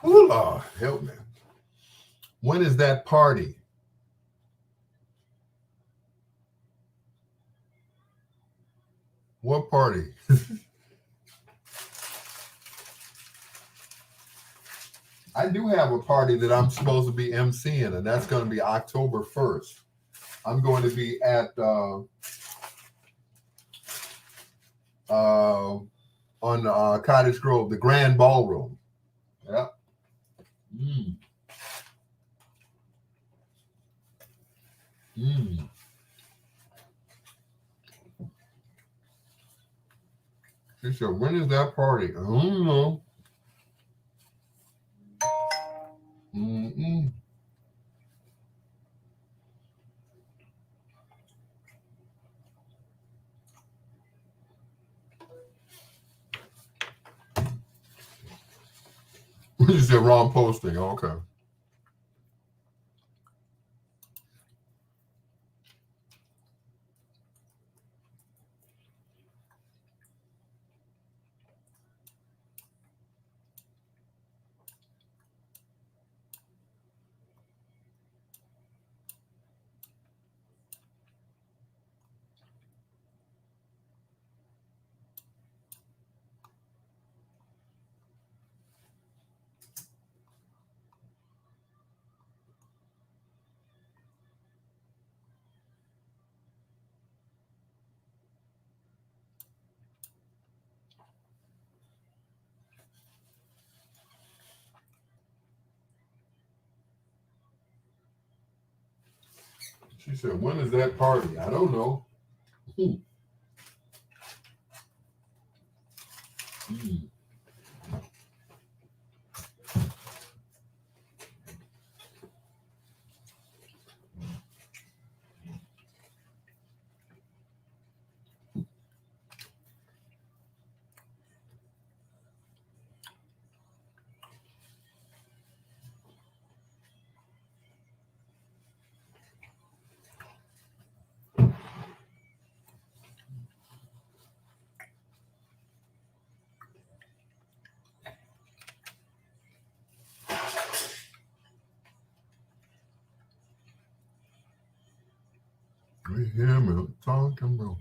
Oh, Lord, help me. When is that party? What party? I do have a party that I'm supposed to be emceeing, and that's going to be October 1st. I'm going to be at on Cottage Grove, the Grand Ballroom. Yeah. Mm. Mm. She said, when is that party? I don't know. Mm-mm. You said wrong posting. Okay. She said, when is that party? I don't know. Mm. Mm. You hear me talking about?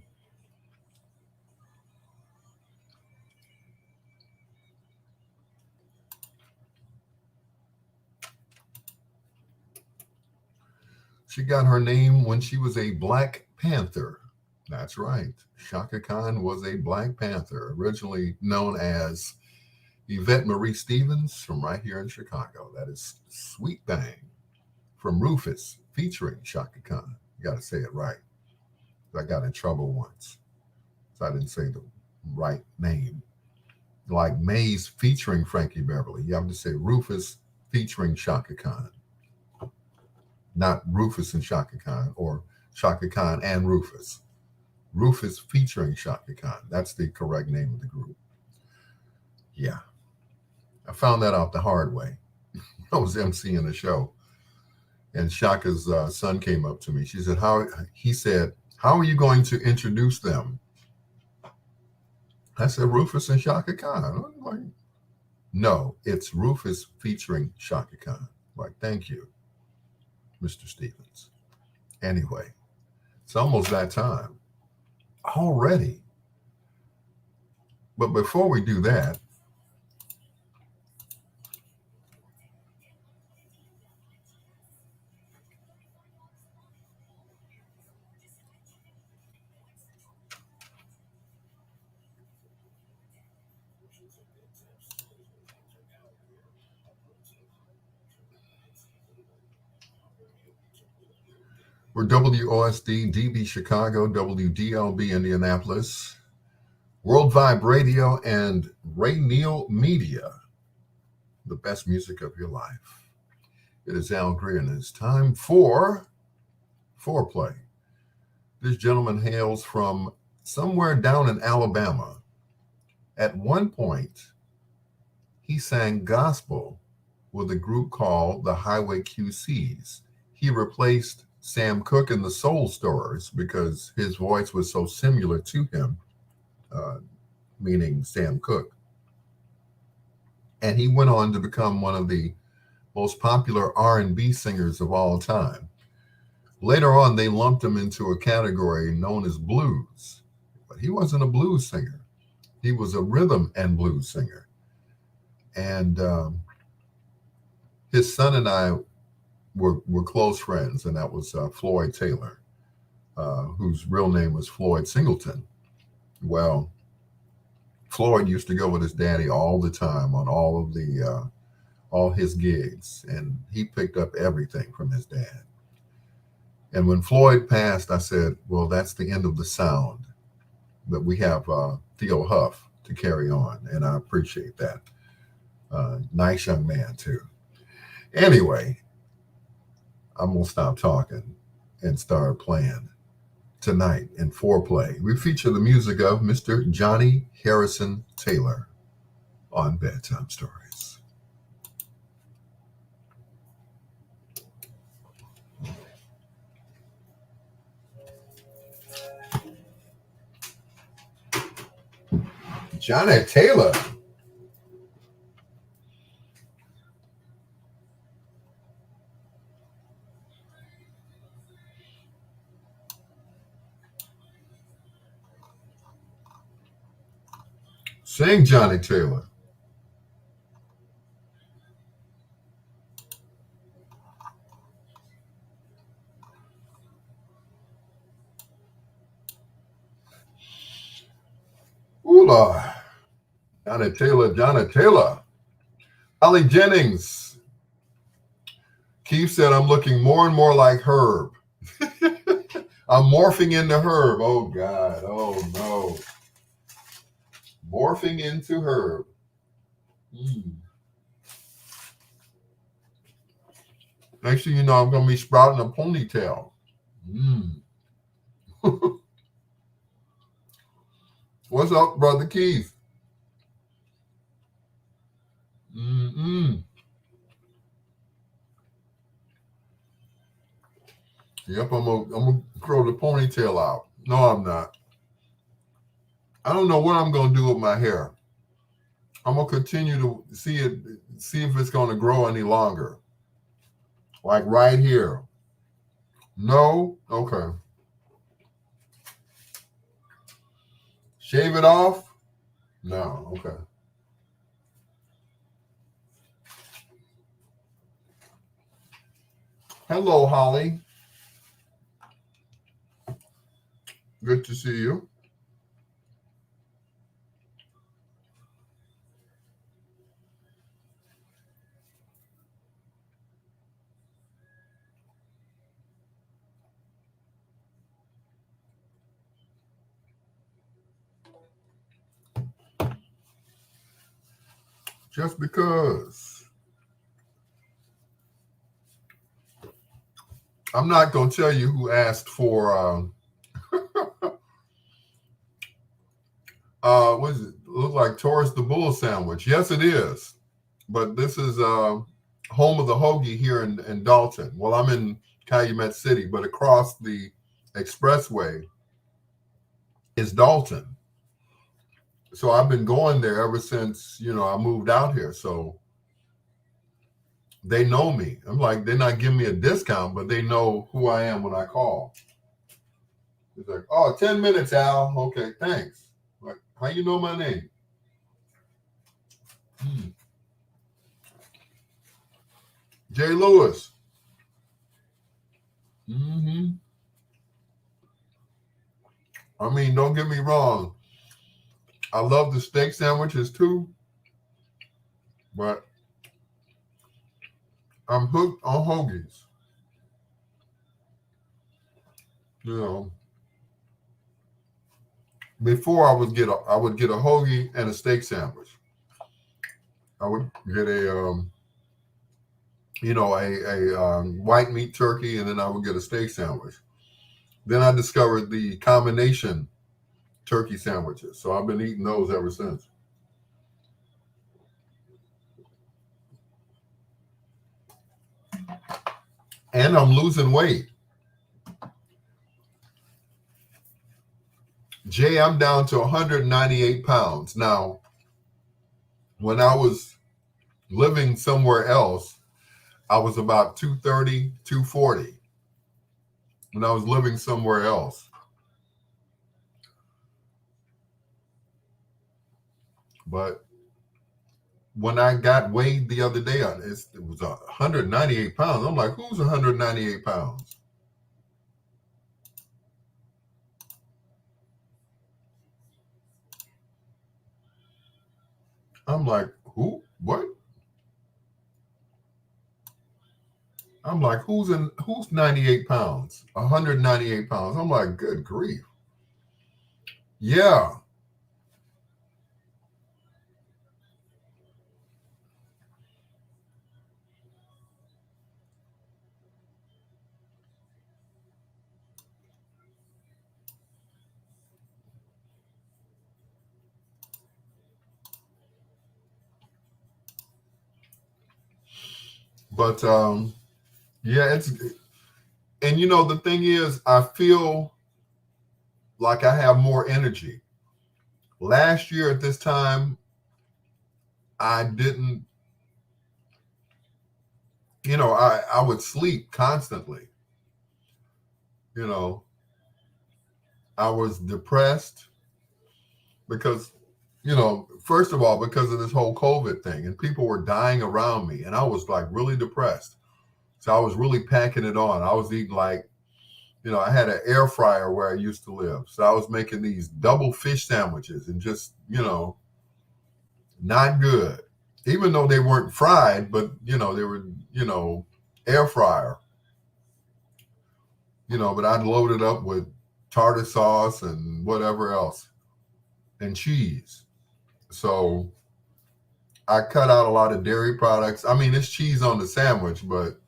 She got her name when she was a Black Panther. That's right. Shaka Khan was a Black Panther, originally known as Yvette Marie Stevens from right here in Chicago. That is Sweet Thing from Rufus featuring Shaka Khan. You got to say it right. I got in trouble once, so I didn't say the right name. Like Maze featuring Frankie Beverly. You have to say Rufus featuring Shaka Khan, not Rufus and Shaka Khan or Shaka Khan and Rufus. Rufus featuring Shaka Khan. That's the correct name of the group. Yeah. I found that out the hard way. I was emceeing a show, and Shaka's son came up to me. He said, how are you going to introduce them? I said, Rufus and Shaka Khan. I'm like, no, it's Rufus featuring Shaka Khan. I'm like, thank you, Mr. Stevens. Anyway, it's almost that time already. But before we do that, we're WOSD, DB Chicago, WDLB Indianapolis, World Vibe Radio, and Ray Neal Media, the best music of your life. It is Al Greer, and it's time for Foreplay. This gentleman hails from somewhere down in Alabama. At one point, he sang gospel with a group called the Highway QCs. He replaced Sam Cooke in the Soul Stirrers because his voice was so similar to him, meaning Sam Cooke. And he went on to become one of the most popular R&B singers of all time. Later on, they lumped him into a category known as blues, but he wasn't a blues singer. He was a rhythm and blues singer. And his son and I were close friends, and that was Floyd Taylor, whose real name was Floyd Singleton. Well, Floyd used to go with his daddy all the time on all his gigs, and he picked up everything from his dad. And when Floyd passed, I said, well, that's the end of the sound, but we have Theo Huff to carry on, and I appreciate that. Nice young man, too. Anyway, I'm going to stop talking and start playing. Tonight in Foreplay, we feature the music of Mr. Johnny Harrison Taylor on Bedtime Stories. Johnny Taylor. Sing, Johnny Taylor. Ooh, Lord. Johnny Taylor, Johnny Taylor. Holly Jennings. Keith said, I'm looking more and more like Herb. I'm morphing into Herb. Oh, God. Oh, no. Morphing into Herb. Next thing you know, I'm going to be sprouting a ponytail. What's up, Brother Keith? Yep, I'm gonna grow the ponytail out. No, I'm not. I don't know what I'm gonna do with my hair. I'm gonna continue to see if it's gonna grow any longer. Like right here. No? Okay. Shave it off? No, okay. Hello, Holly. Good to see you. Just because. I'm not going to tell you who asked for, what is it? Look like Taurus the Bull sandwich. Yes, it is. But this is home of the hoagie here in Dalton. Well, I'm in Calumet City, but across the expressway is Dalton. So I've been going there ever since, I moved out here. So they know me. I'm like, they're not giving me a discount, but they know who I am when I call. It's like, oh, 10 minutes, Al. Okay, thanks. Like, how you know my name? Jay Lewis. I mean, don't get me wrong. I love the steak sandwiches too, but I'm hooked on hoagies. Before I would get a hoagie and a steak sandwich. I would get a white meat turkey, and then I would get a steak sandwich. Then I discovered the combination turkey sandwiches, so I've been eating those ever since. And I'm losing weight. Jay, I'm down to 198 pounds. Now, when I was living somewhere else, I was about 230, 240 when I was living somewhere else. But when I got weighed the other day, it was 198 pounds. I'm like, who's 198 pounds? I'm like, who? What? I'm like, who's 98 pounds? 198 pounds. I'm like, good grief. Yeah. But yeah, and the thing is, I feel like I have more energy. Last year at this time, I didn't, I would sleep constantly. I was depressed because, first of all, because of this whole COVID thing, and people were dying around me, and I was like really depressed. So I was really packing it on. I was eating like, I had an air fryer where I used to live. So I was making these double fish sandwiches and just, not good. Even though they weren't fried, but, they were, air fryer. But I'd load it up with tartar sauce and whatever else and cheese. So I cut out a lot of dairy products. I mean, it's cheese on the sandwich, but,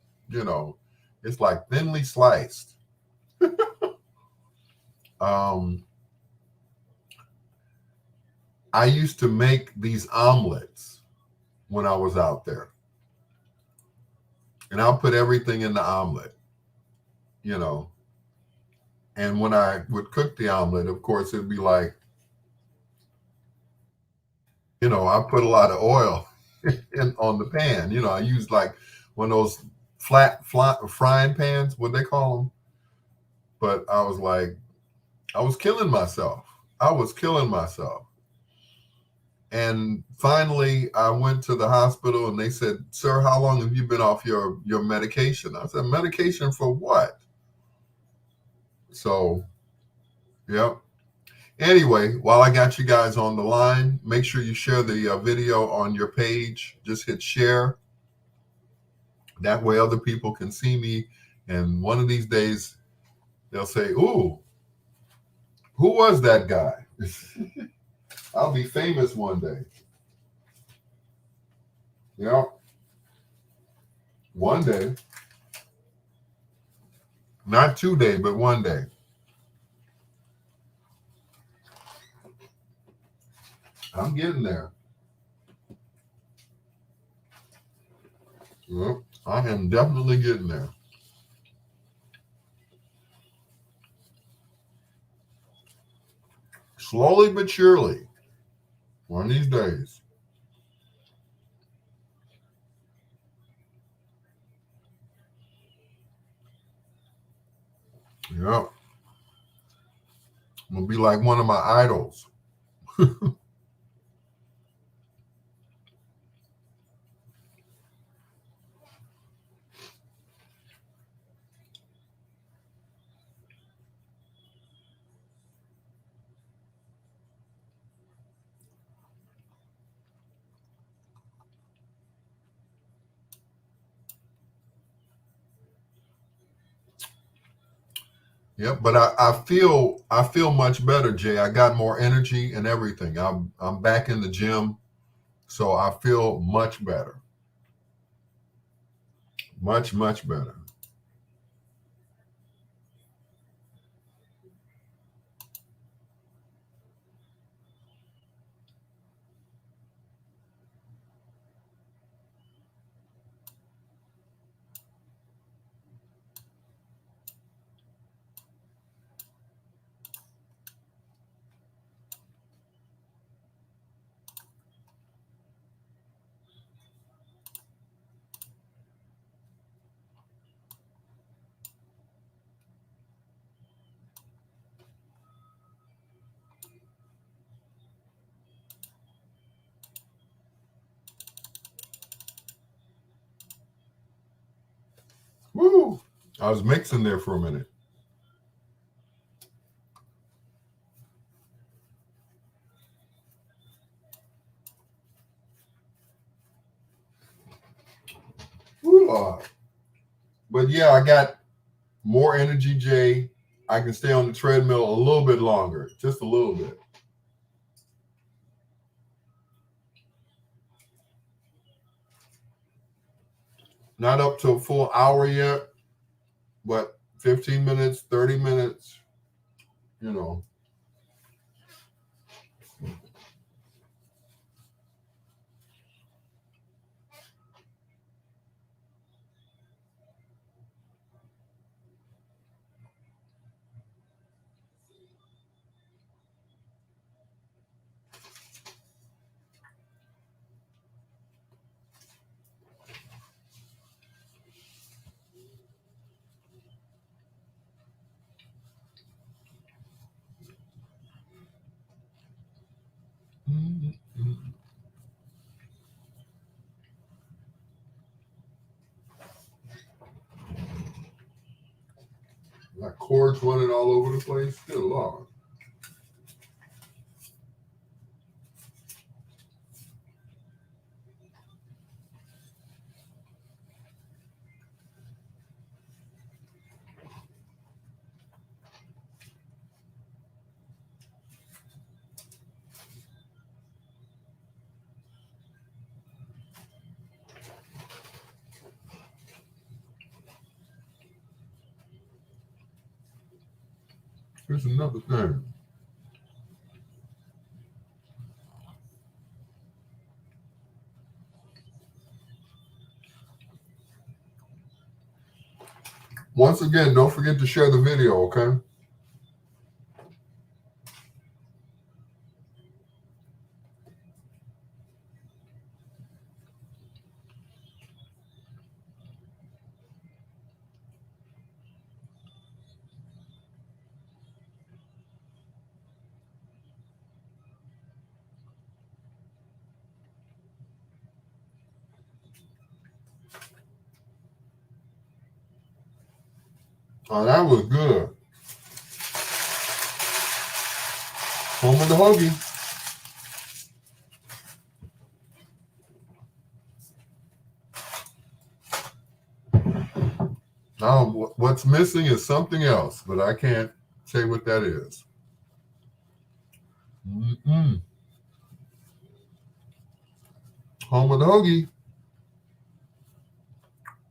it's like thinly sliced. I used to make these omelets when I was out there. And I'll put everything in the omelet, And when I would cook the omelet, of course, it'd be like, I put a lot of oil on the pan. I used like one of those flat frying pans, what they call them. But I was like, I was killing myself. And finally, I went to the hospital and they said, sir, how long have you been off your medication? I said, medication for what? So Yep. Anyway, while I got you guys on the line, make sure you share the video on your page. Just hit share. That way other people can see me. And one of these days, they'll say, ooh, who was that guy? I'll be famous one day. Yeah. One day. Not 2 days, but one day. I'm getting there. Yep. I am definitely getting there. Slowly but surely. One of these days. Yep. I'm going to be like one of my idols. Yep, but I feel much better, Jay. I got more energy and everything. I'm back in the gym, so I feel much better. Much better. Woo! I was mixing there for a minute. Woo, Lord. But yeah, I got more energy, Jay. I can stay on the treadmill a little bit longer, just a little bit. Not up to a full hour yet, but 15 minutes, 30 minutes, you know. Like cords running all over the place. Good Lord. Here's another thing. Once again, don't forget to share the video, okay? Oh, that was good. Home of the hoagie. Now, what's missing is something else, but I can't say what that is. Home of the hoagie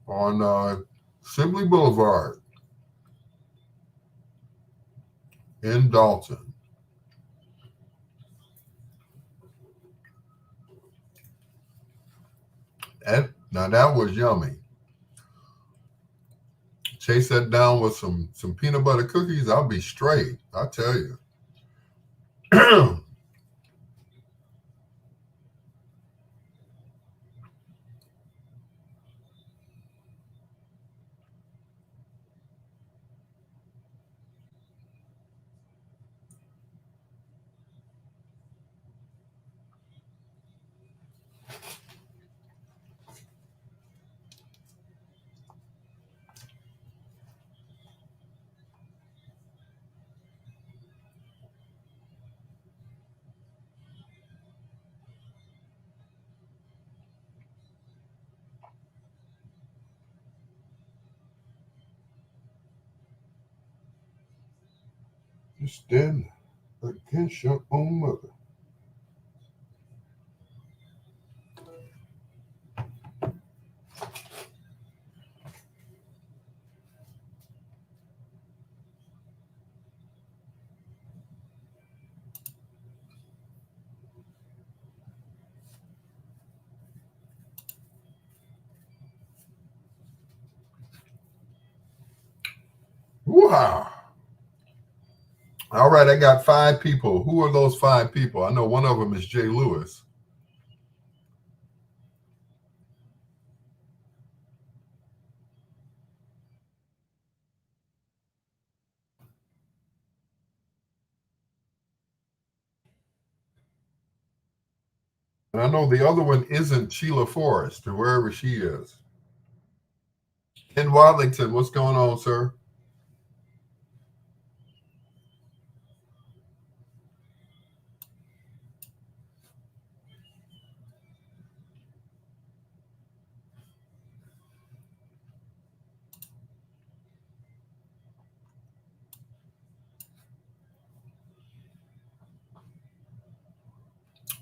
on Sibley Boulevard in Dalton. Now that was yummy. Chase that down with some peanut butter cookies. I'll be straight. I tell you. You stand against your own mother. Wow. All right, I got 5 people. Who are those 5 people? I know one of them is Jay Lewis. And I know the other one isn't Sheila Forrest, or wherever she is. Ken Wadlington, what's going on, sir?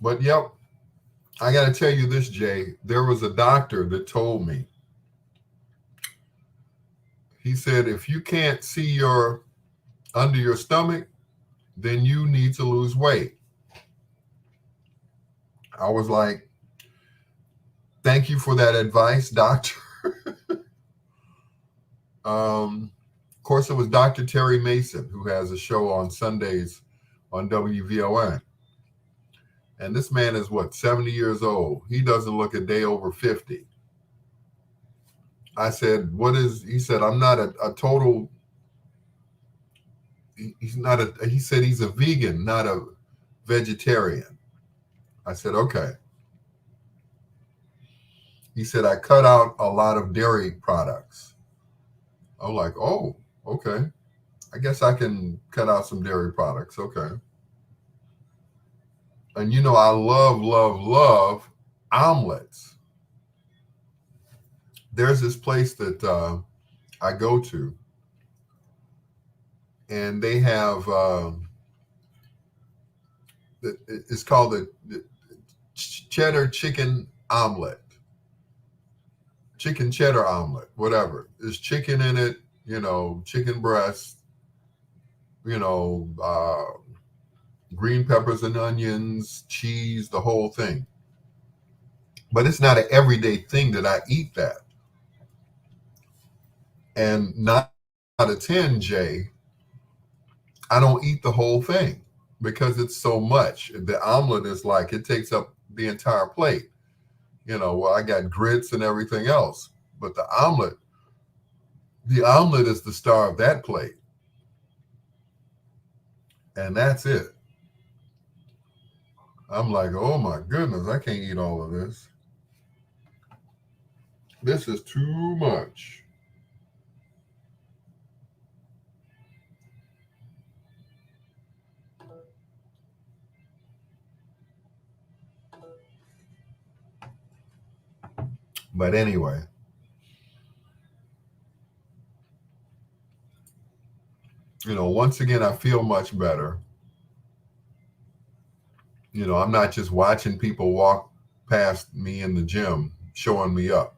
But yep, I got to tell you this, Jay. There was a doctor that told me. He said, if you can't see your under your stomach, then you need to lose weight. I was like, thank you for that advice, doctor. Of course, it was Dr. Terry Mason, who has a show on Sundays on WVON. And this man is what, 70 years old. He doesn't look a day over 50. I said, what is, he said, I'm not a total, he's not a, he said he's a vegan, not a vegetarian. I said, okay. He said, I cut out a lot of dairy products. I'm like, oh, okay. I guess I can cut out some dairy products. Okay. And you know, I love omelets. There's this place that I go to, and they have, it's called the cheddar chicken omelet. Chicken cheddar omelet, whatever. There's chicken in it, you know, chicken breast, you know, green peppers and onions, cheese, the whole thing. But it's not an everyday thing that I eat that. And 9 out of 10, Jay, I don't eat the whole thing because it's so much. The omelet is like, it takes up the entire plate. You know, well, I got grits and everything else. But the omelet is the star of that plate. And that's it. I'm like, oh my goodness, I can't eat all of this. This is too much. But anyway, once again, I feel much better. I'm not just watching people walk past me in the gym, showing me up,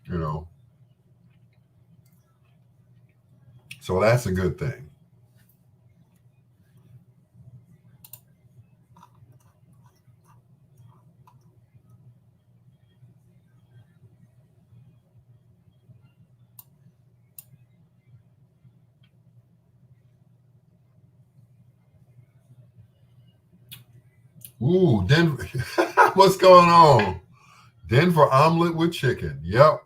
you know. So that's a good thing. Ooh, Denver. What's going on? Denver omelet with chicken. Yep.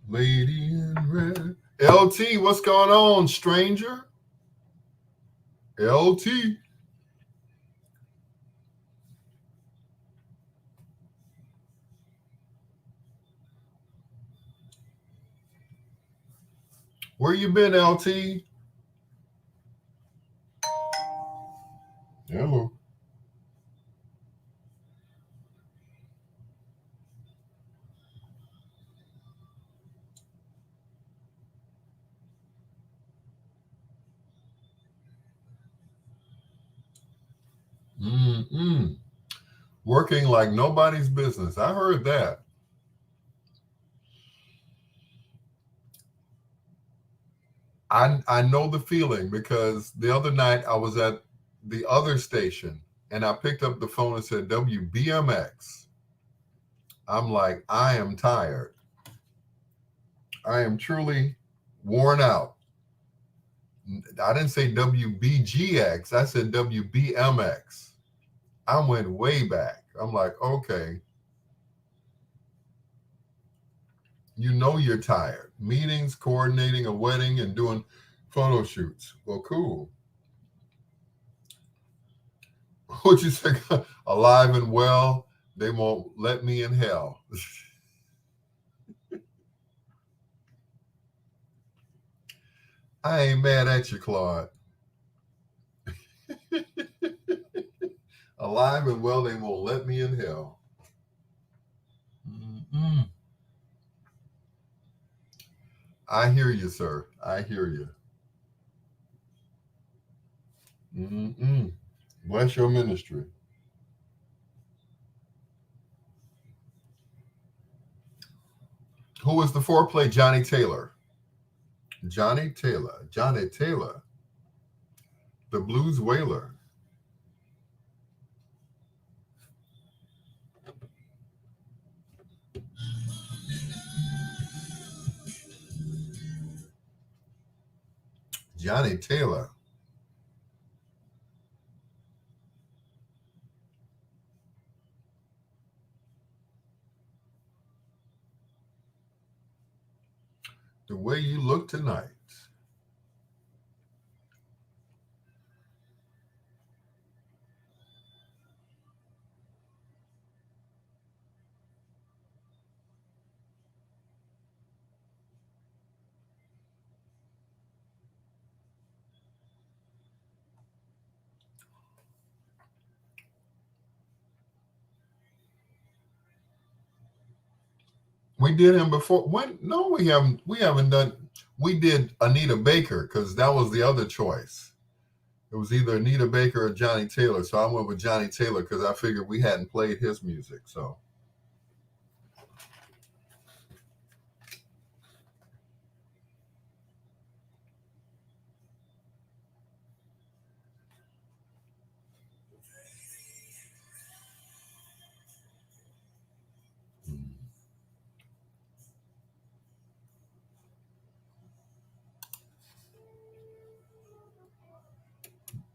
Lady in red. LT, what's going on, stranger? LT. Where you been, LT? Hello. Mm-mm. Working like nobody's business. I heard that. I know the feeling because the other night I was at the other station and I picked up the phone and said WBMX. I'm like, I am tired. I am truly worn out. I didn't say WBGX. I said WBMX. I went way back. I'm like, okay, you're tired. Meetings, coordinating a wedding, and doing photo shoots. Well, cool. What you say? Alive and well, they won't let me in hell. I ain't mad at you, Claude. Alive and well, they won't let me in hell. Mm-mm. I hear you, sir. I hear you. Mm-mm. Bless your ministry. Who was the foreplay? Johnny Taylor. Johnny Taylor. Johnny Taylor. The Blues Wailer. Johnny Taylor. The way you look tonight. We did him before. When? No, we haven't. We haven't done. We did Anita Baker because that was the other choice. It was either Anita Baker or Johnny Taylor. So I went with Johnny Taylor because I figured we hadn't played his music. So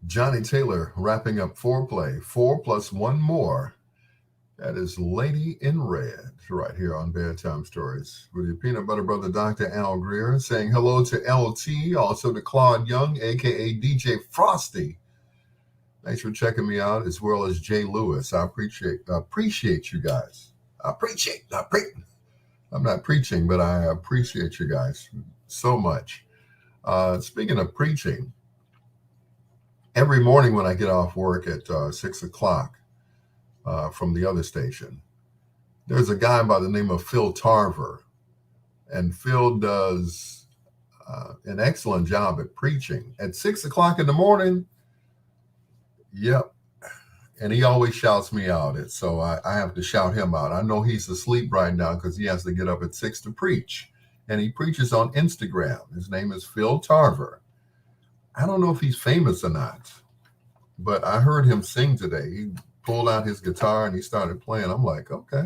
Johnny Taylor wrapping up foreplay. 4 plus 1 more. That is Lady in Red right here on Bedtime Stories with your peanut butter brother, Dr. Al Greer, saying hello to LT, also to Claude Young, a.k.a. DJ Frosty. Thanks for checking me out, as well as Jay Lewis. I appreciate you guys. I'm not preaching, but I appreciate you guys so much. Speaking of preaching, every morning when I get off work at 6 o'clock from the other station, there's a guy by the name of Phil Tarver. And Phil does an excellent job at preaching. At 6 o'clock in the morning, yep. And he always shouts me out. So I have to shout him out. I know he's asleep right now because he has to get up at 6 to preach. And he preaches on Instagram. His name is Phil Tarver. I don't know if he's famous or not, but I heard him sing today. He pulled out his guitar and he started playing. I'm like, okay,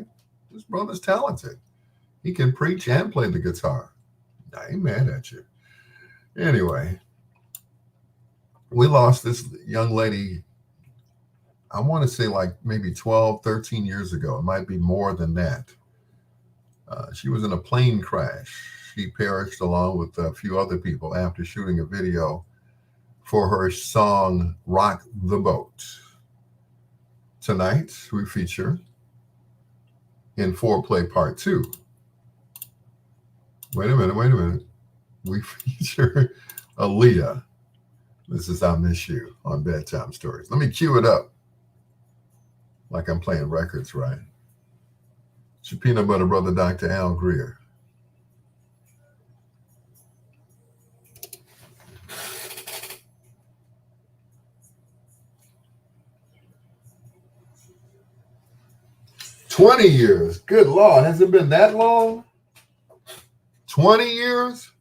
this brother's talented. He can preach and play the guitar. I ain't mad at you. Anyway, we lost this young lady, I want to say like maybe 12, 13 years ago. It might be more than that. She was in a plane crash. She perished along with a few other people after shooting a video for her song, Rock the Boat. Tonight, we feature in Foreplay Part 2. Wait a minute. We feature Aaliyah. This is I Miss You on Bedtime Stories. Let me cue it up like I'm playing records, right? It's your peanut butter brother, Dr. Al Greer. "20 years. Good Lord, has it been that long? 20 years?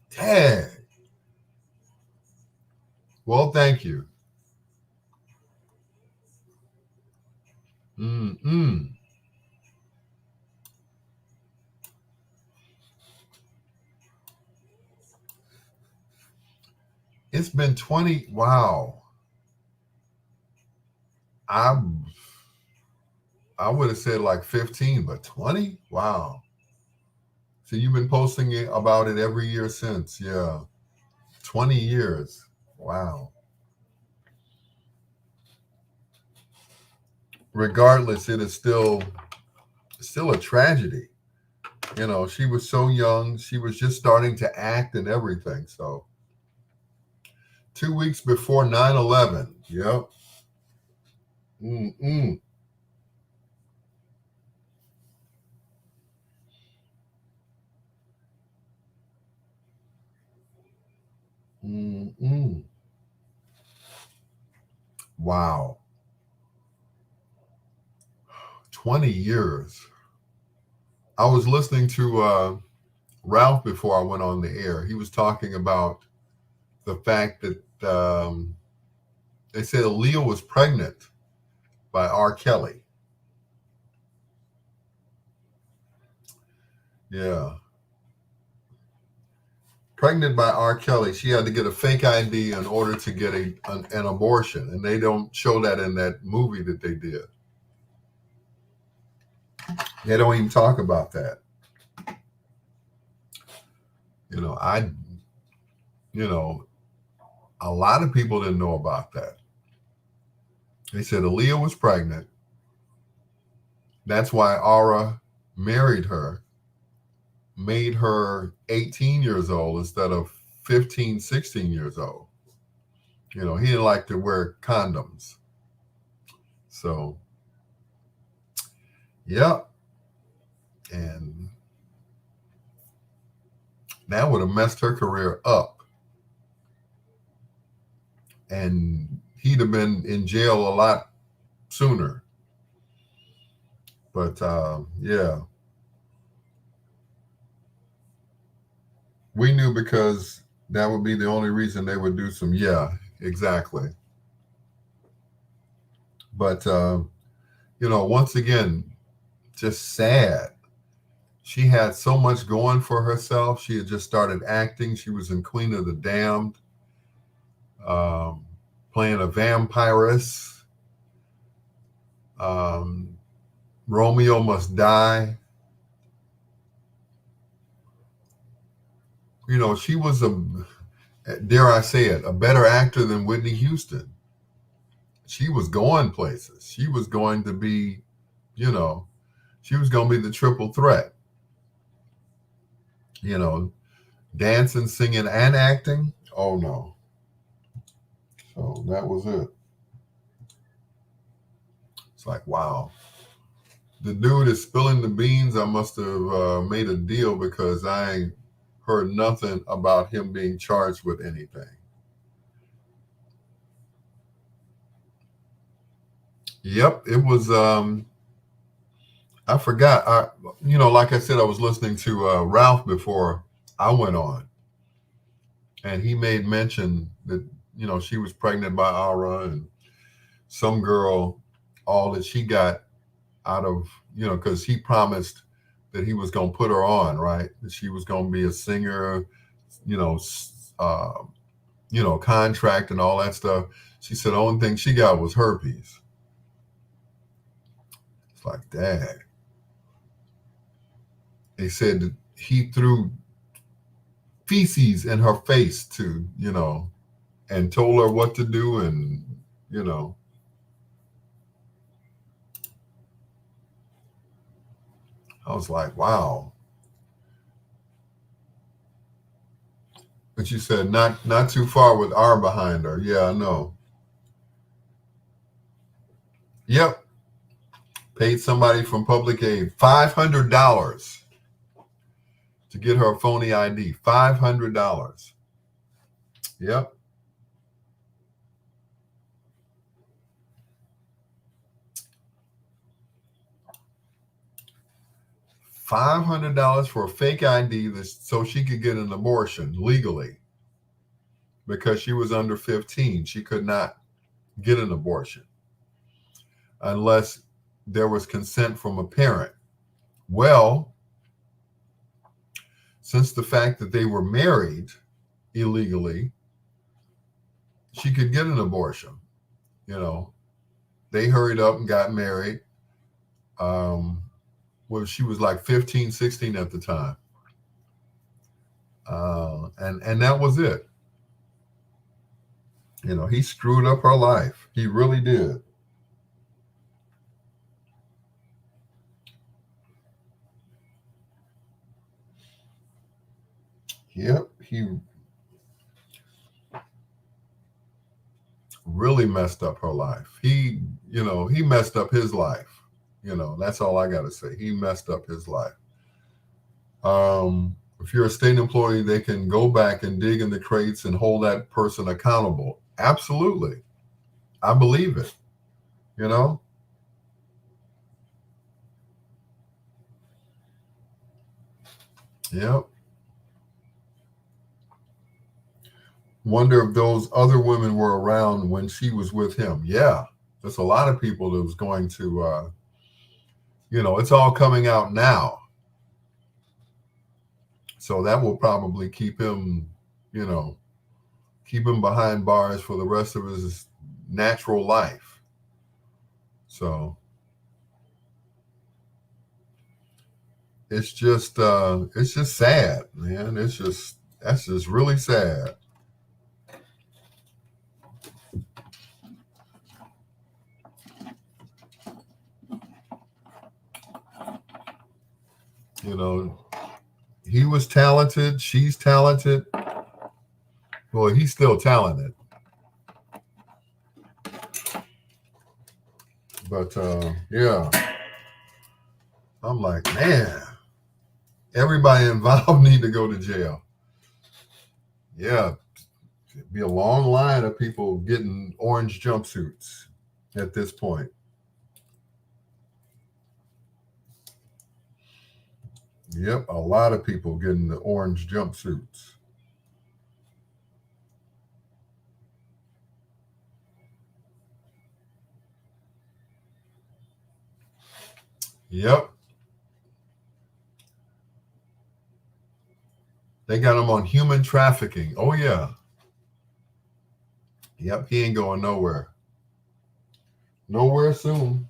Dang. Well, thank you. It's been 20. Wow. I would have said like 15, but 20? Wow. So you've been posting about it every year since. Yeah. 20 years. Wow. Regardless, it is still a tragedy. You know, she was so young. She was just starting to act and everything. So 2 weeks before 9/11. Yep. Wow. 20 years. I was listening to Ralph before I went on the air. He was talking about the fact that they said Aaliyah was pregnant by R. Kelly. Yeah. Pregnant by R. Kelly. She had to get a fake ID in order to get an abortion. And they don't show that in that movie that they did. They don't even talk about that. A lot of people didn't know about that. They said Aaliyah was pregnant. That's why Ara married her, made her 18 years old instead of 15, 16 years old. He didn't like to wear condoms. So, yep. And that would have messed her career up. And he'd have been in jail a lot sooner. But, yeah. We knew because that would be the only reason they would do some, yeah, exactly. But, once again, just sad. She had so much going for herself. She had just started acting. She was in Queen of the Damned, playing a vampiress. Romeo Must Die. You know, she was dare I say it, a better actor than Whitney Houston. She was going places. She was going to be, you know, she was going to be the triple threat. You know, dancing, singing, and acting. Oh, no. So that was it. It's like, wow. The dude is spilling the beans. I must have made a deal because I ain't heard nothing about him being charged with anything. Yep, it was. I forgot. Like I said, I was listening to Ralph before I went on, and he made mention that she was pregnant by Ara, and some girl, all that she got out of because he promised that he was going to put her on, right? That she was going to be a singer, contract and all that stuff. She said the only thing she got was herpes. It's like, dang. They said that he threw feces in her face to, and told her what to do. And, I was like, wow. But you said not too far with R behind her. Yeah, I know. Yep. Paid somebody from public aid $500 to get her a phony ID. $500. Yep. $500 for a fake ID so she could get an abortion legally because she was under 15. She could not get an abortion unless there was consent from a parent. Well, since the fact that they were married illegally, she could get an abortion. They hurried up and got married. She was like 15, 16 at the time. And that was it. He screwed up her life. He really did. Yep, he really messed up her life. He messed up his life. That's all I got to say. He messed up his life. If you're a state employee, they can go back and dig in the crates and hold that person accountable. Absolutely. I believe it. Yep. Wonder if those other women were around when she was with him. Yeah. There's a lot of people that was going to, it's all coming out now. So that will probably keep him behind bars for the rest of his natural life. So it's just sad, man. That's just really sad. He was talented. She's talented. Well, he's still talented. But yeah, I'm like, man, everybody involved need to go to jail. Yeah, it'd be a long line of people getting orange jumpsuits at this point. Yep, a lot of people getting the orange jumpsuits. Yep. They got them on human trafficking. Oh, yeah. Yep, he ain't going nowhere. Nowhere soon.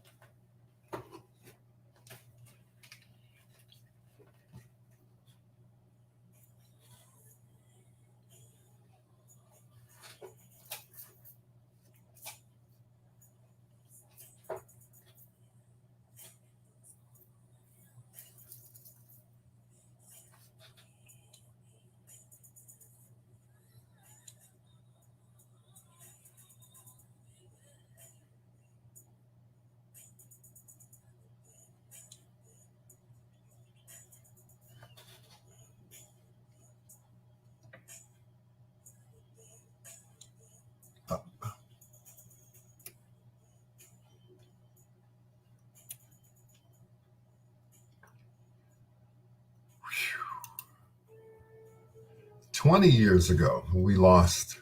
20 years ago, we lost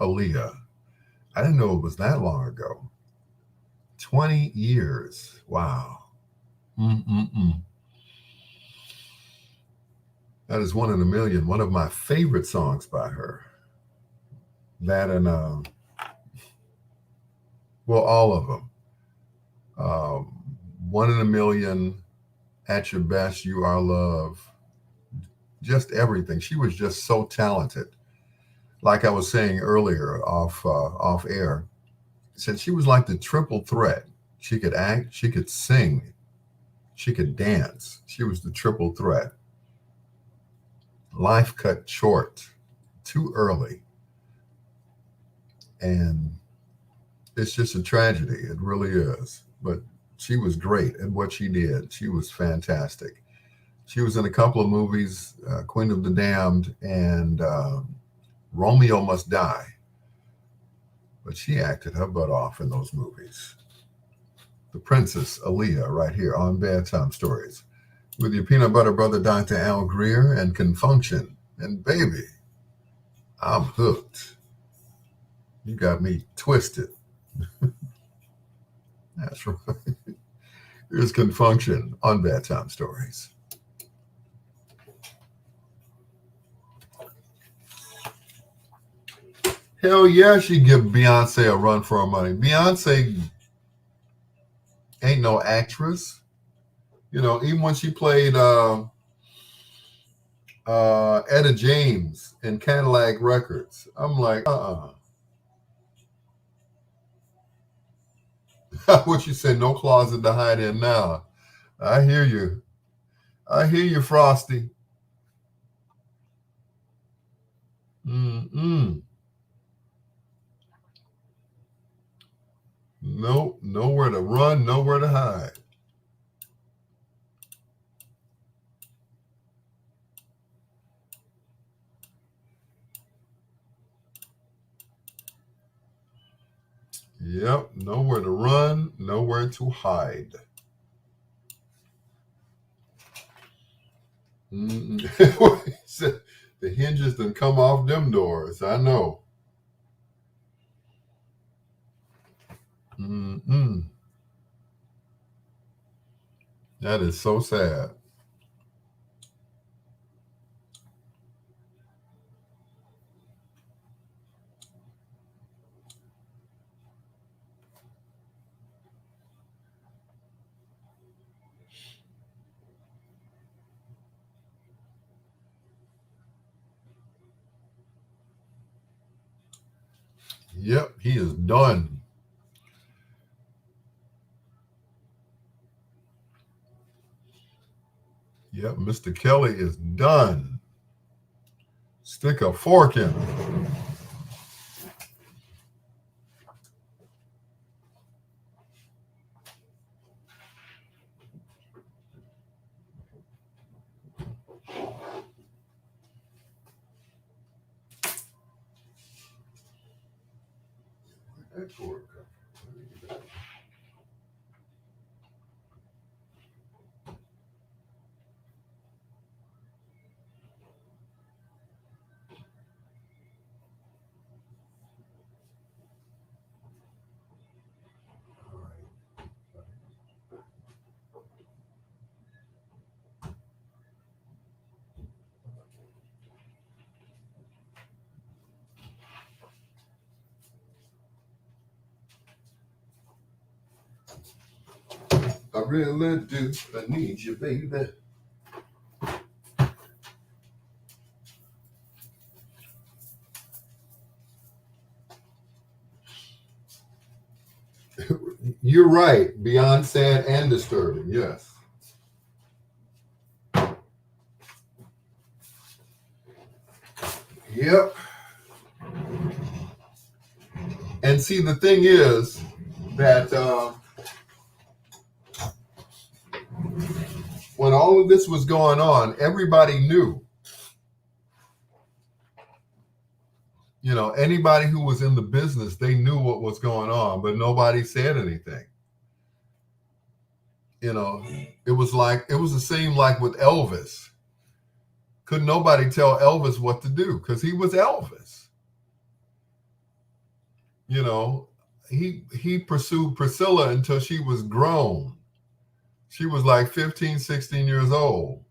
Aaliyah. I didn't know it was that long ago. 20 years. Wow. Mm-mm-mm. That is one in a million. One of my favorite songs by her. That and, well, all of them. One in a million, At Your Best, You Are Love, just everything. She was just so talented. Like I was saying earlier off air, said she was like the triple threat. She could act, she could sing, she could dance. She was the triple threat. Life cut short too early. And it's just a tragedy. It really is. But she was great at what she did. She was fantastic. She was in a couple of movies, Queen of the Damned and Romeo Must Die. But she acted her butt off in those movies. The Princess Aaliyah, right here on Bedtime Stories, with your peanut butter brother, Dr. Al Greer, and Confunction. And baby, I'm hooked. You got me twisted. That's right. Here's Confunction on Bedtime Stories. Hell yeah, she give Beyonce a run for her money. Beyonce ain't no actress. You know, even when she played Etta James in Cadillac Records, I'm like, what you say? No closet to hide in now. I hear you. I hear you, Frosty. Mm-mm. Nope. Nowhere to run, nowhere to hide. Yep. Nowhere to run, nowhere to hide. Mm-mm. The hinges done come off them doors. I know. Mm-mm. That is so sad. Yep. He is done. Yep. Mr. Kelly is done. Stick a fork in him. That fork. really do. I need you, baby. You're right. Beyond sad and disturbing. Yes. Yep. And see, the thing is that when all of this was going on, everybody knew. You know, anybody who was in the business, they knew what was going on, but nobody said anything. You know, it was the same like with Elvis. Couldn't nobody tell Elvis what to do because he was Elvis. You know, he pursued Priscilla until she was grown. She was like 15, 16 years old.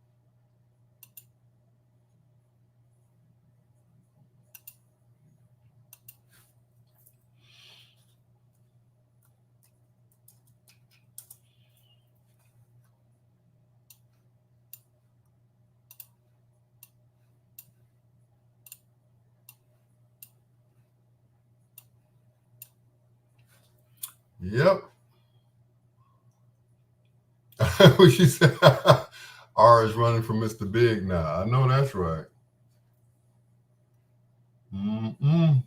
Yep. She said, R is running from Mr. Big now. I know that's right. Mm-mm.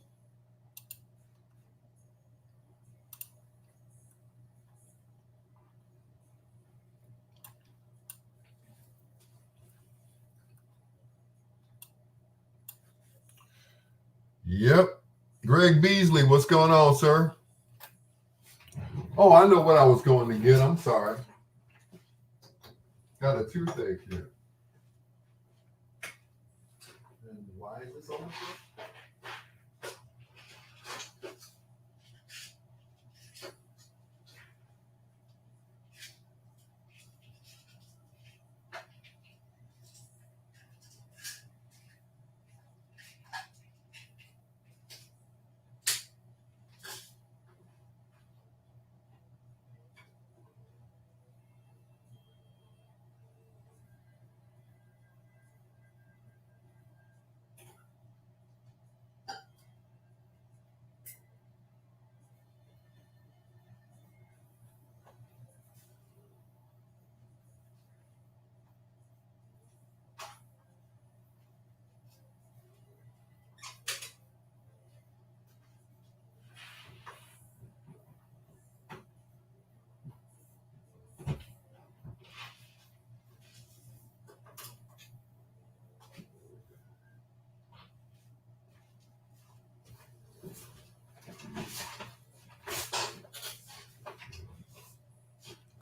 Yep. Greg Beasley, what's going on, sir? Oh, I know what I was going to get. I'm sorry. Got a toothache here. And why is this on the floor?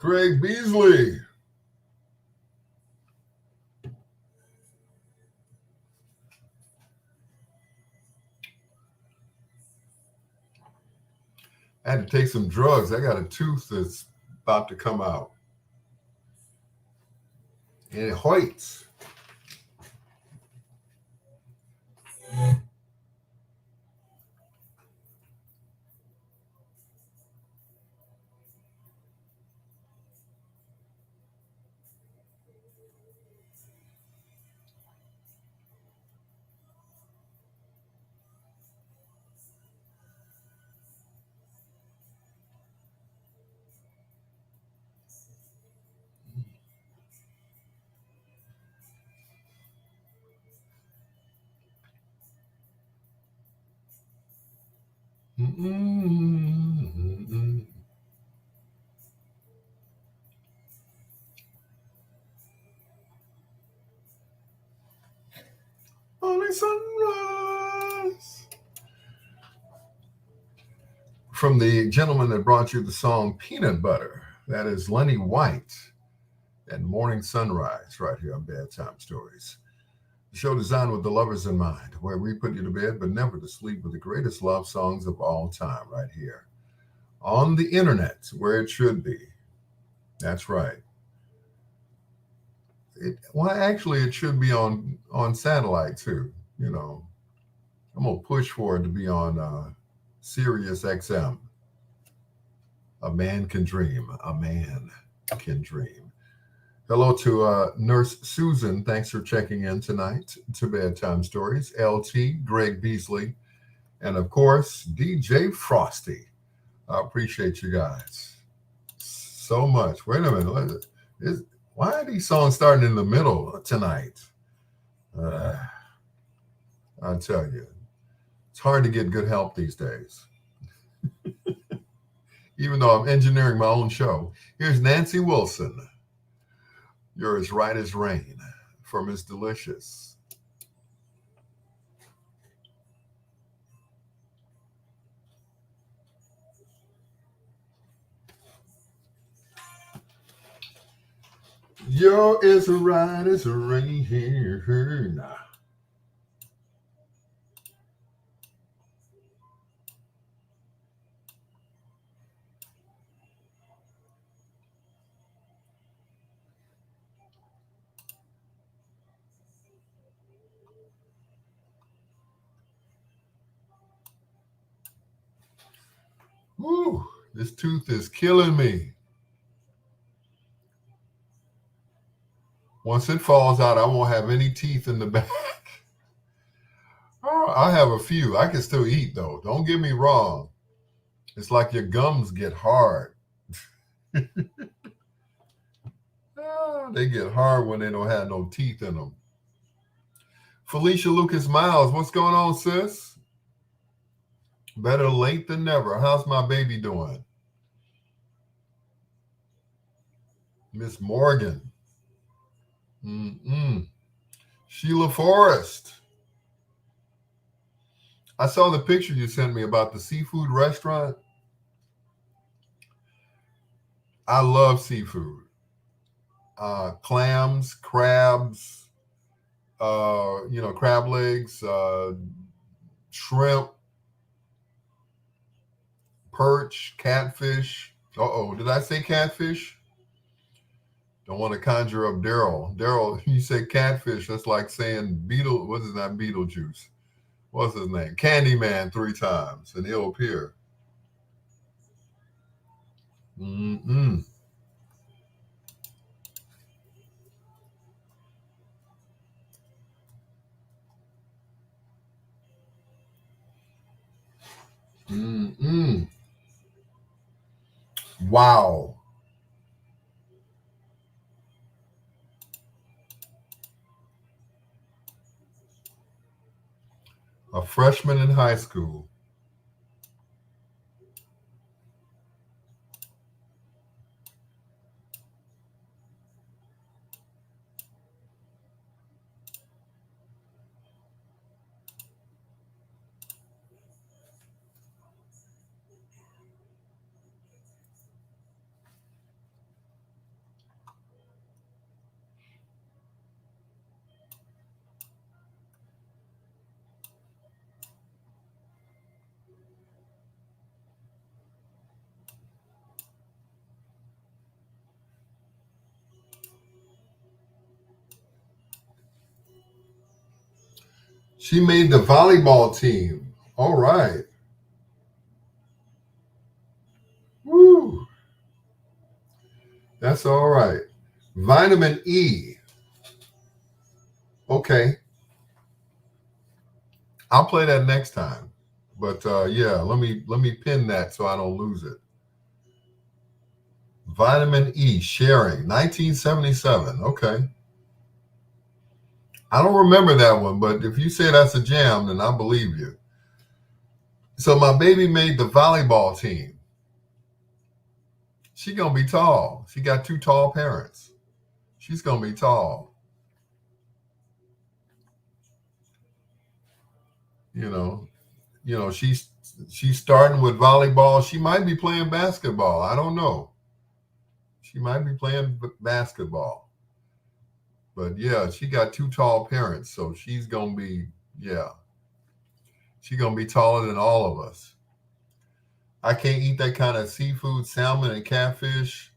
Greg Beasley. I had to take some drugs. I got a tooth that's about to come out. And it hurts. Mm-mm-mm-mm. Only sunrise. From the gentleman that brought you the song Peanut Butter, that is Lenny White and Morning Sunrise right here on Bedtime Stories. The show designed with the lovers in mind, where we put you to bed but never to sleep with the greatest love songs of all time right here on the internet, where it should be. That's right. Well, actually, it should be on satellite too. You know, I'm gonna push for it to be on Sirius XM. A man can dream. A man can dream. Hello to Nurse Susan. Thanks for checking in tonight to Bedtime Stories. LT, Greg Beasley, and of course, DJ Frosty. I appreciate you guys so much. Wait a minute. Why are these songs starting in the middle tonight? I tell you, it's hard to get good help these days. Even though I'm engineering my own show. Here's Nancy Wilson. You're as right as rain for Miss Delicious. You're as right as rain here. Woo, this tooth is killing me. Once it falls out, I won't have any teeth in the back. Oh, I have a few. I can still eat, though. Don't get me wrong. It's like your gums get hard. They get hard when they don't have no teeth in them. Felicia Lucas Miles, what's going on, sis? Better late than never. How's my baby doing? Miss Morgan. Sheila Forrest. I saw the picture you sent me about the seafood restaurant. I love seafood. Clams, crabs, crab legs, shrimp, perch, catfish. Did I say catfish? Don't want to conjure up Daryl. Daryl, you say catfish, that's like saying what is that, Beetlejuice? What's his name? Candyman 3 times, and he'll appear. Mm-mm. Mm-mm. Wow. A freshman in high school. She made the volleyball team. All right. Woo. That's all right. Vitamin E. Okay. I'll play that next time. But yeah, let me pin that so I don't lose it. Vitamin E sharing, 1977. Okay. I don't remember that one, but if you say that's a jam, then I believe you. So my baby made the volleyball team. She gonna be tall. She got 2 tall parents. She's gonna be tall. You know, she's starting with volleyball. She might be playing basketball. I don't know. She might be playing basketball. But yeah, she got 2 tall parents, so she's gonna be she's gonna be taller than all of us. I can't eat that kind of seafood, salmon and catfish.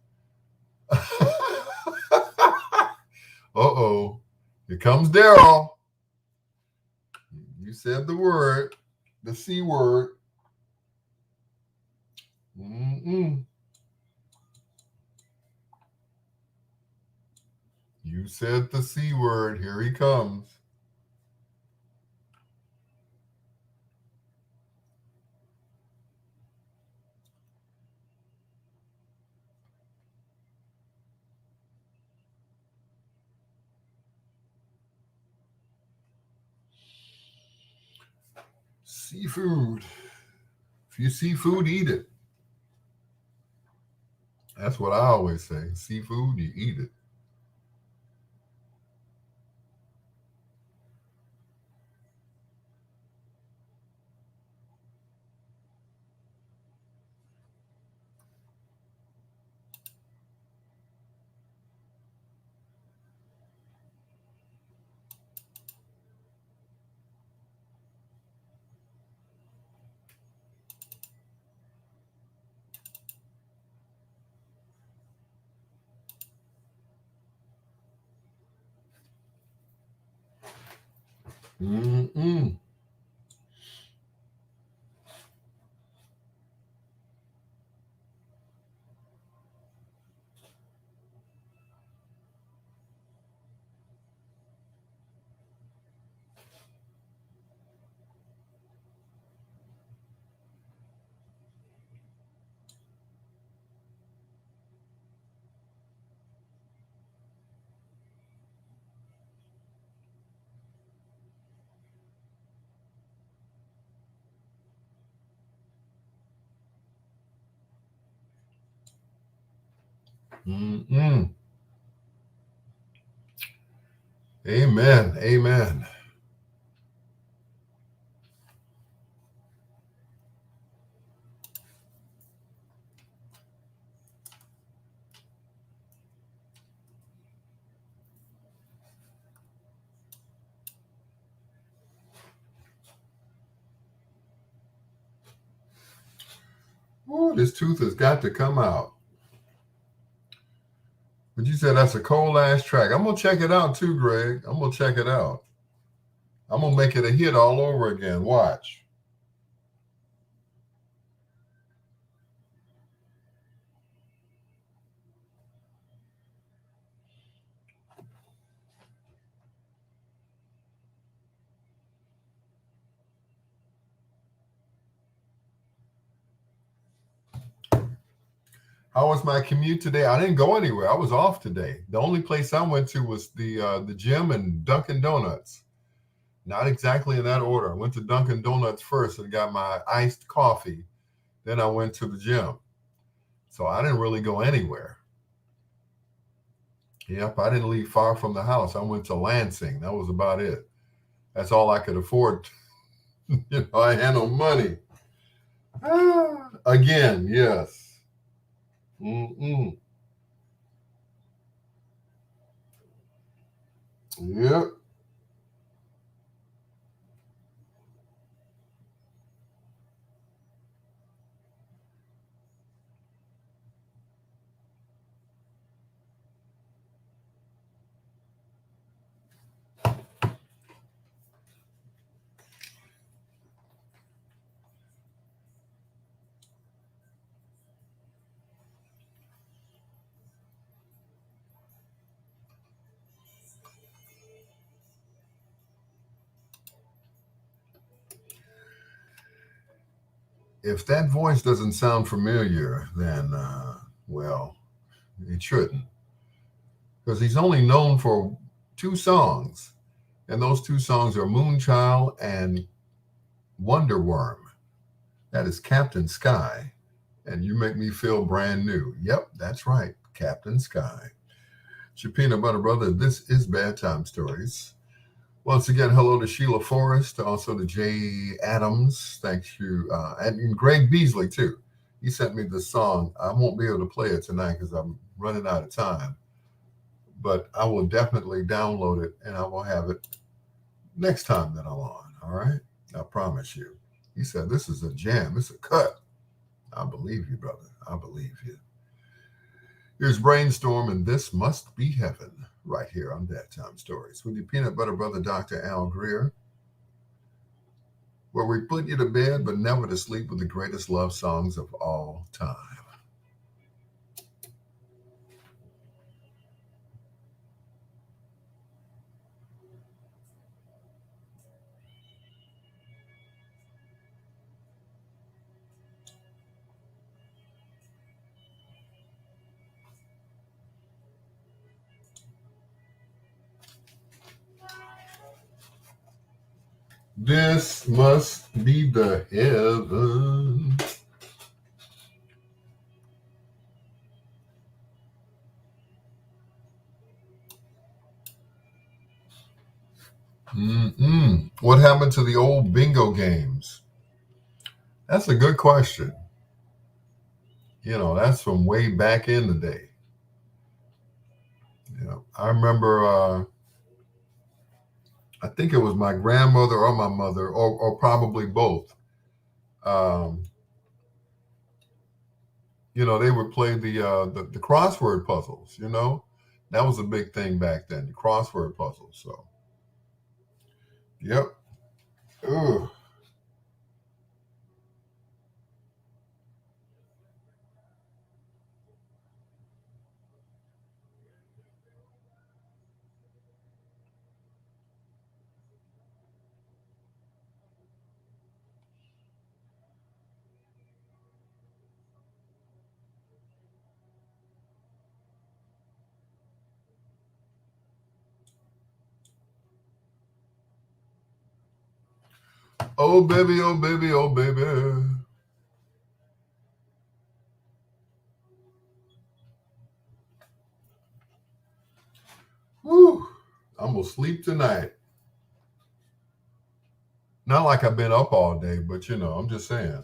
Uh-oh. Here comes Daryl. You said the word, the C word. Mm-mm. You said the C word. Here he comes. Seafood. If you see food, eat it. That's what I always say. Seafood, you eat it. Mm-mm. Mm-mm. Amen. Amen. Oh, this tooth has got to come out. But you said that's a cold ass track. I'm gonna check it out too, Greg. I'm gonna check it out. I'm gonna make it a hit all over again. Watch. How was my commute today? I didn't go anywhere. I was off today. The only place I went to was the gym and Dunkin' Donuts. Not exactly in that order. I went to Dunkin' Donuts first and got my iced coffee. Then I went to the gym. So I didn't really go anywhere. Yep, I didn't leave far from the house. I went to Lansing. That was about it. That's all I could afford. I had no money. Again, yes. Mm-mm. Yep. If that voice doesn't sound familiar, then, well, it shouldn't. Because he's only known for two songs. And those two songs are Moonchild and Wonder Worm. That is Captain Sky. And You Make Me Feel Brand New. Yep, that's right. Captain Sky. It's your peanut butter brother. This is Bedtime Stories. Once again, hello to Sheila Forrest, also to Jay Adams. Thank you. And Greg Beasley, too. He sent me the song. I won't be able to play it tonight because I'm running out of time. But I will definitely download it and I will have it next time that I'm on. All right? I promise you. He said, this is a jam. It's a cut. I believe you, brother. I believe you. Here's Brainstorm, and This Must Be Heaven, right here on Bedtime Stories with your peanut butter brother, Dr. Al Greer, where we put you to bed but never to sleep with the greatest love songs of all time. This must be the heaven. What happened to the old bingo games? That's a good question. That's from way back in the day. I remember, I think it was my grandmother or my mother, or probably both. Um, they would play the crossword puzzles. That was a big thing back then, the crossword puzzles. So, yep. Ugh. Oh baby, oh baby, oh baby. Whew. I'm gonna sleep tonight. Not like I've been up all day, but I'm just saying,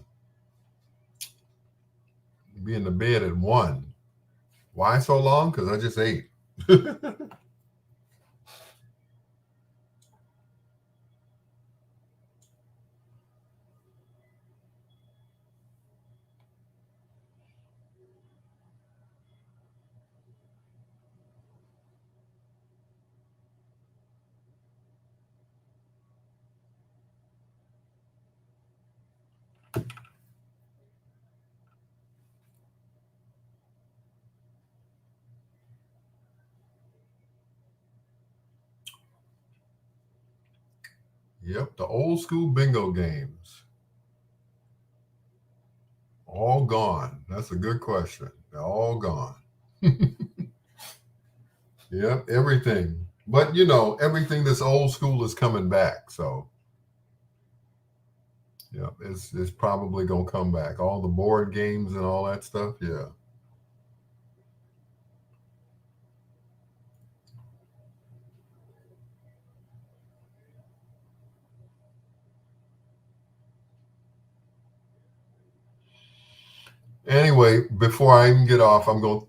be in the bed at 1. Why so long? Because I just ate. Yep, the old school bingo games. All gone. That's a good question. They're all gone. Yep, everything. But everything that's old school is coming back. So yeah, it's probably gonna come back. All the board games and all that stuff. Yeah. Anyway, before I even get off, I'm going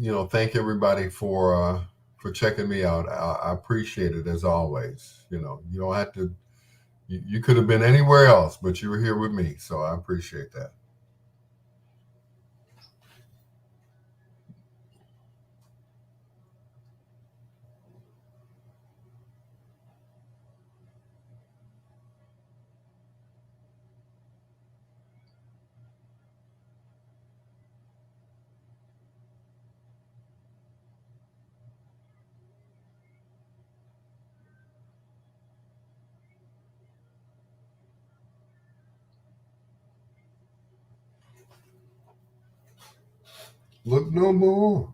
to, thank everybody for checking me out. I appreciate it as always. You don't have to. You could have been anywhere else, but you were here with me, so I appreciate that. Look no more.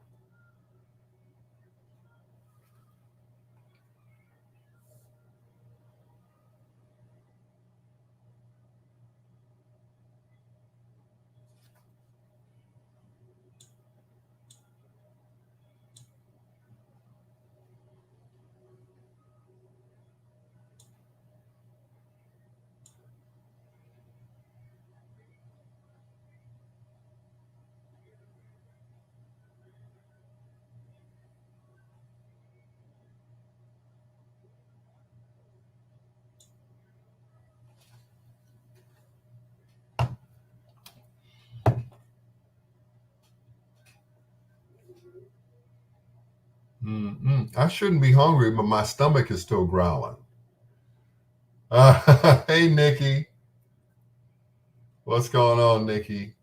I shouldn't be hungry, but my stomach is still growling. Hey, Nikki, what's going on, Nikki?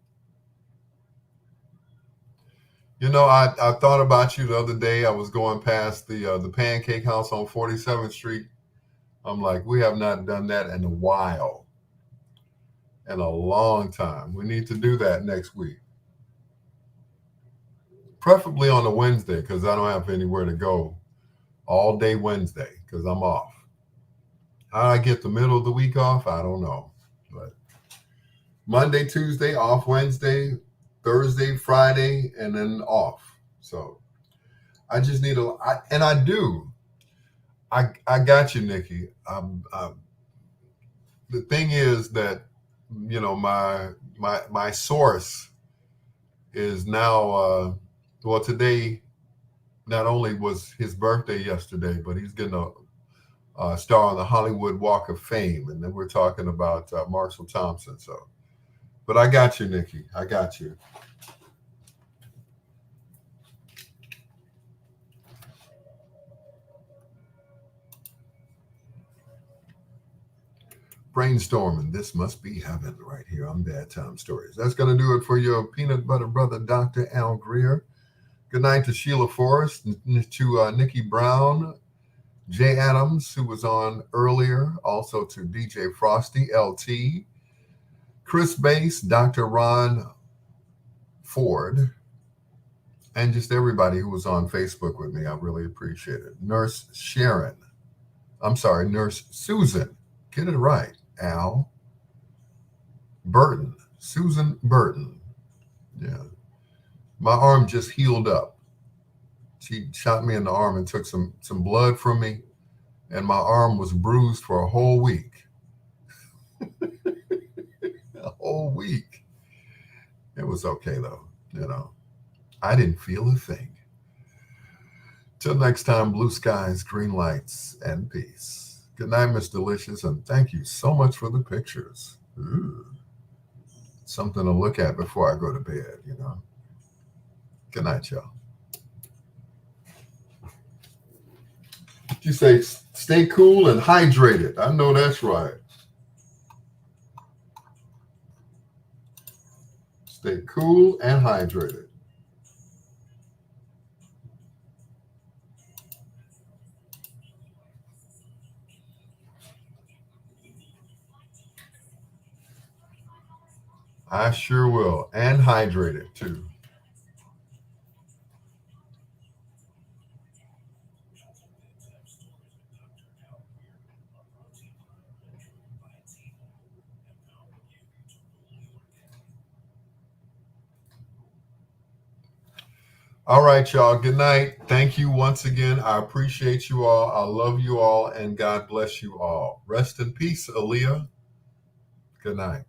I thought about you the other day. I was going past the Pancake House on 47th Street. I'm like, we have not done that in a while, in a long time. We need to do that next week, preferably on a Wednesday because I don't have anywhere to go all day Wednesday because I'm off. How I get the middle of the week off, I don't know. But Monday, Tuesday, off Wednesday, Thursday, Friday, and then off. So I just need and I do. I got you, Nikki. The thing is that, my source is now, well, today, not only was his birthday yesterday, but he's getting a star on the Hollywood Walk of Fame. And then we're talking about Marshall Thompson. So, but I got you, Nikki. I got you. Brainstorming. This must be heaven right here on Bedtime Stories. That's going to do it for your peanut butter brother, Dr. Al Greer. Good night to Sheila Forrest, to Nikki Brown, Jay Adams, who was on earlier, also to DJ Frosty, LT, Chris Bass, Dr. Ron Ford, and just everybody who was on Facebook with me. I really appreciate it. Nurse Susan. Get it right. Al Burton, Susan Burton. Yeah. My arm just healed up. She shot me in the arm and took some blood from me, and my arm was bruised for a whole week. A whole week. It was okay though, I didn't feel a thing. Till next time, blue skies, green lights, and peace. Good night, Miss Delicious, and thank you so much for the pictures. Ooh. Something to look at before I go to bed, Good night, y'all. You say stay cool and hydrated. I know that's right. Stay cool and hydrated. I sure will. And hydrated too. All right, y'all. Good night. Thank you once again. I appreciate you all. I love you all, and God bless you all. Rest in peace, Aaliyah. Good night.